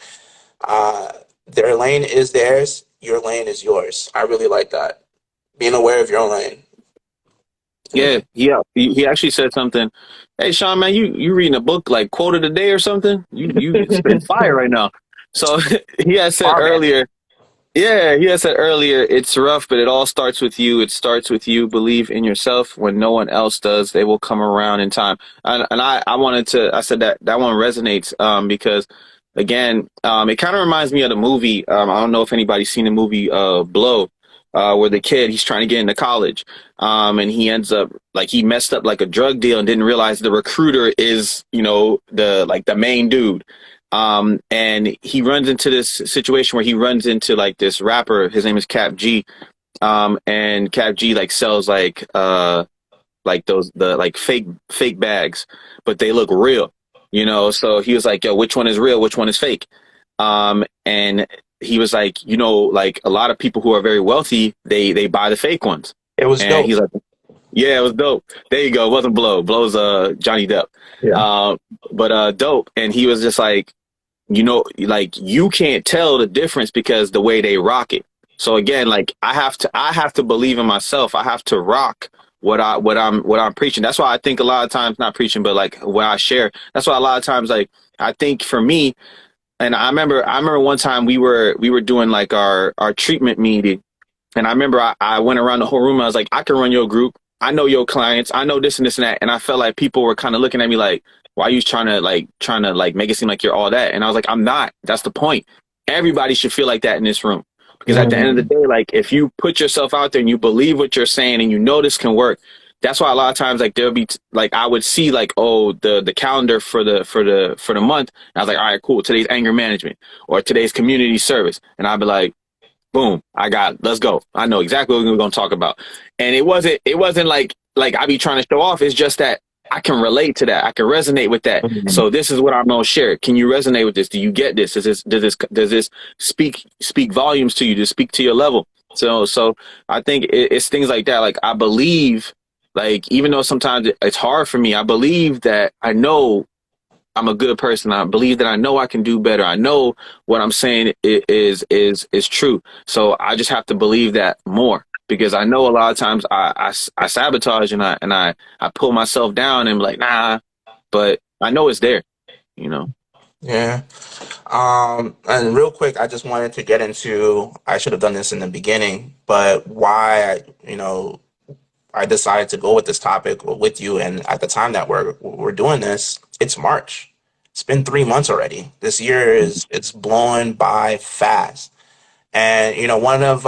Uh, their lane is theirs. Your lane is yours. I really like that. Being aware of your lane. Yeah, yeah. He actually said something. Hey, Sean, man, you reading a book like quote of the day or something? You spitting fire right now. So he had said Our man. earlier. Yeah, he had said earlier, it's rough, but it all starts with you. It starts with you. Believe in yourself. When no one else does, they will come around in time. I said that one resonates, because again, it kind of reminds me of the movie. I don't know if anybody's seen the movie, Blow, where the kid, he's trying to get into college. And he ends up like he messed up like a drug deal and didn't realize the recruiter is, the main dude. And he runs into this situation where he runs into like this rapper. His name is Cap G. And Cap G like sells like those the like fake bags, but they look real. So he was like, "Yo, which one is real? Which one is fake?" And he was like, like a lot of people who are very wealthy, they buy the fake ones. It was And dope. he's like, "Yeah, it was dope. There you go. It wasn't Blow. Blow's Johnny Depp." Yeah. But dope. And he was just like, like you can't tell the difference because the way they rock it. So again, like I have to believe in myself. I have to rock what I'm preaching. That's why I think a lot of times, not preaching, but like what I share. That's why a lot of times, like I think for me, and I remember one time we were doing like our treatment meeting, and I remember I went around the whole room. I was like, I can run your group. I know your clients. I know this and this and that. And I felt like people were kind of looking at me like, why are you trying to make it seem like you're all that? And I was like, I'm not. That's the point. Everybody should feel like that in this room. Because at the end of the Mhm. day, like if you put yourself out there and you believe what you're saying and you know this can work, that's why a lot of times like there'll be like I would see like, oh, the calendar for the month. And I was like, all right, cool. Today's anger management or today's community service, and I'd be like, boom, I got it. Let's go. I know exactly what we're gonna talk about. And it wasn't like I be trying to show off. It's just that I can relate to that. I can resonate with that. Mhm. So this is what I'm gonna share. Can you resonate with this? Do you get this? Does this speak volumes to you? Does it speak to your level? So I think it's things like that. Like I believe, like even though sometimes it's hard for me, I believe that I know I'm a good person. I believe that I know I can do better. I know what I'm saying is true. So I just have to believe that more because I know a lot of times I sabotage and I pull myself down and be like, nah, but I know it's there, you know. Yeah. And real quick, I just wanted to get into, I should have done this in the beginning, but why, I decided to go with this topic with you. And at the time that we're doing this, it's March. It's been 3 months already. This year it's blowing by fast. And one of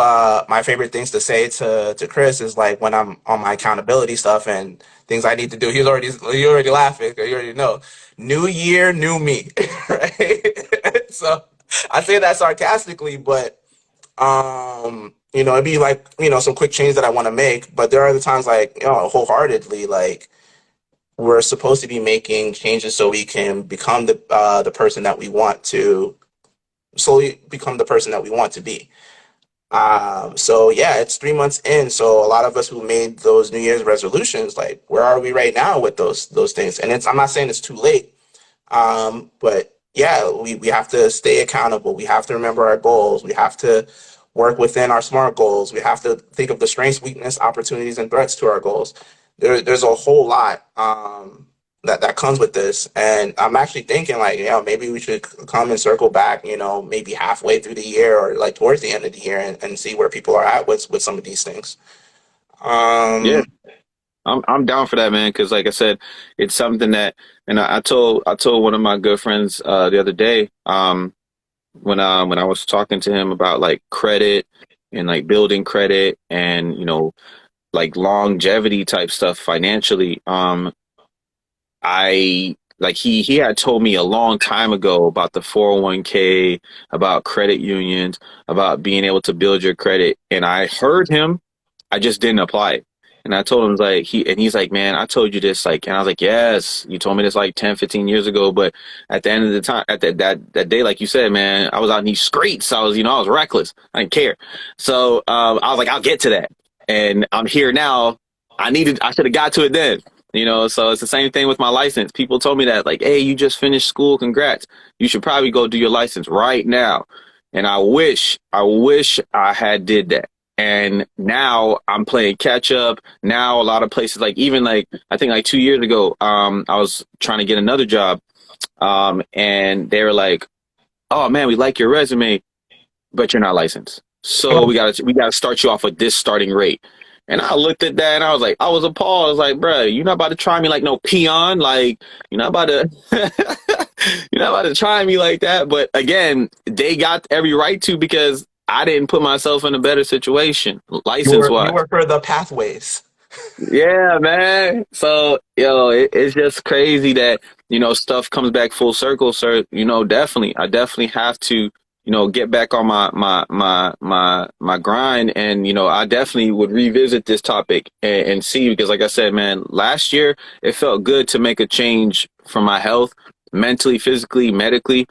my favorite things to say to Chris is like when I'm on my accountability stuff and things I need to do. He already laughing. You already know. New year, new me, right? So I say that sarcastically, but it'd be like some quick change that I want to make. But there are the times like wholeheartedly like we're supposed to be making changes so we can become the person that we want to slowly become the person that we want to be. So yeah, it's 3 months in. So a lot of us who made those New Year's resolutions, like where are we right now with those things? And I'm not saying it's too late, but yeah, we have to stay accountable. We have to remember our goals. We have to work within our SMART goals. We have to think of the strengths, weakness, opportunities, and threats to our goals. There's a whole lot that comes with this, and I'm actually thinking like, maybe we should come and circle back, maybe halfway through the year or like towards the end of the year and see where people are at with some of these things. Yeah, Um, I'm down for that, man. Because like I said, it's something that, and I told one of my good friends the other day, when I was talking to him about like credit and like building credit and like longevity type stuff financially. I like he had told me a long time ago about the 401k, about credit unions, about being able to build your credit, and I heard him. I just didn't apply it. And I told him like he's like, man, I told you this like, and I was like, yes, you told me this like 10, 15 years ago. But at the end of the time, at that day, like you said, man, I was out in these streets. I was reckless. I didn't care. So I was like, I'll get to that. And I'm here now. I should have got to it then. So it's the same thing with my license. People told me that like, hey, you just finished school. Congrats. You should probably go do your license right now. And I wish I had did that. And now I'm playing catch up. Now a lot of places, like even like I think like 2 years ago, I was trying to get another job, and they were like, "Oh man, we like your resume, but you're not licensed. So we gotta start you off with this starting rate." And I looked at that and I was like, I was appalled. I was like, bro, you're not about to try me like no peon. Like, you're not about to, you're not about to try me like that. But again, they got every right to because I didn't put myself in a better situation, you license were you wise. were for the pathways. Yeah, man. So, it's just crazy that, stuff comes back full circle, sir. Definitely. I definitely have to, get back on my grind. And, I definitely would revisit this topic and see, because like I said, man, last year it felt good to make a change for my health, mentally, physically, medically.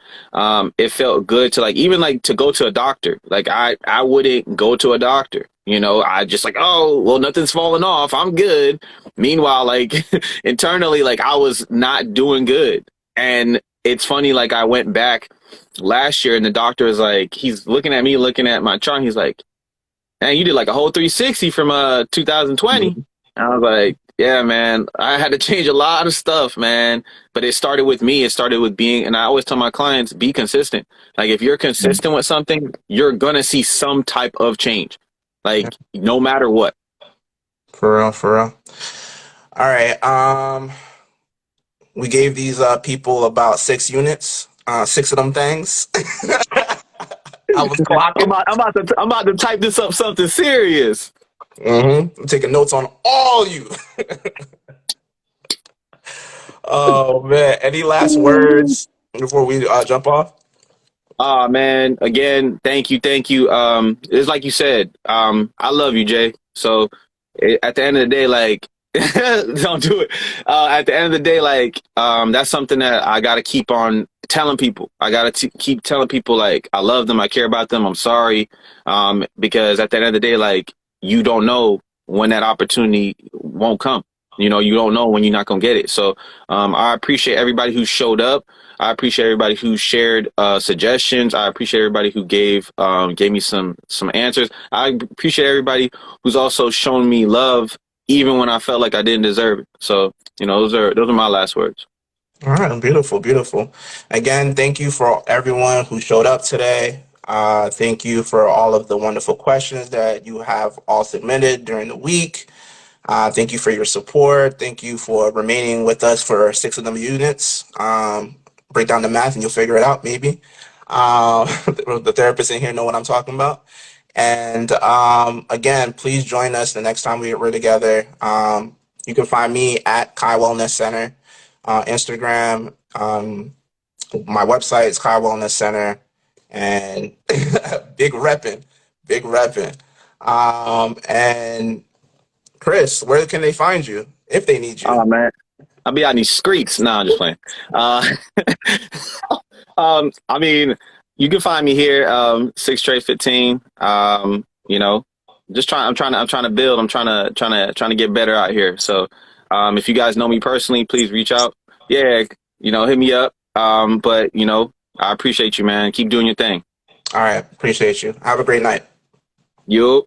It felt good to like, even like to go to a doctor. Like I wouldn't go to a doctor. I just like, oh, well, nothing's falling off. I'm good. Meanwhile, like internally, like I was not doing good. And it's funny, like I went back last year and the doctor is like, he's looking at me, looking at my chart. He's like, man, you did like a whole 360 from 2020. And I was like, yeah, man, I had to change a lot of stuff, man. But it started with me. It started with being, and I always tell my clients, be consistent. Like if you're consistent with something, you're gonna see some type of change. Yeah, Like no matter what. for real, for real. All right. We gave these people about 6 units, six of them things. I was clocking. I'm about to type this up something serious. I'm taking notes on all you. Oh man, any last words before we jump off? Man, again, thank you, thank you. It's like you said, I love you, Jay. So at the end of the day, like, don't do it. At the end of the day, like, that's something that I gotta keep on telling people. I gotta keep telling people, like, I love them, I care about them, I'm sorry. Because at the end of the day, like, you don't know when that opportunity won't come. You don't know when you're not gonna get it. So, I appreciate everybody who showed up. I appreciate everybody who shared suggestions. I appreciate everybody who gave me some answers. I appreciate everybody who's also shown me love even when I felt like I didn't deserve it. So, those are my last words. All right, beautiful, beautiful. Again, thank you for everyone who showed up today. Thank you for all of the wonderful questions that you have all submitted during the week. Thank you for your support. Thank you for remaining with us for 6 of them units. Break down the math and you'll figure it out, maybe. The therapists in here know what I'm talking about. And again, please join us the next time we're together. You can find me at Kai Wellness Center, Instagram. My website is Kai Wellness Center, and big repping, big repping. And Chris, where can they find you if they need you? Oh man, I'll be out in these streets. No, I'm just playing. Uh, I mean, you can find me here, 6 Trade 15. Just trying. I'm trying to build. I'm trying to get better out here. So, if you guys know me personally, please reach out. Yeah, hit me up. But I appreciate you, man. Keep doing your thing. All right, appreciate you. Have a great night. You.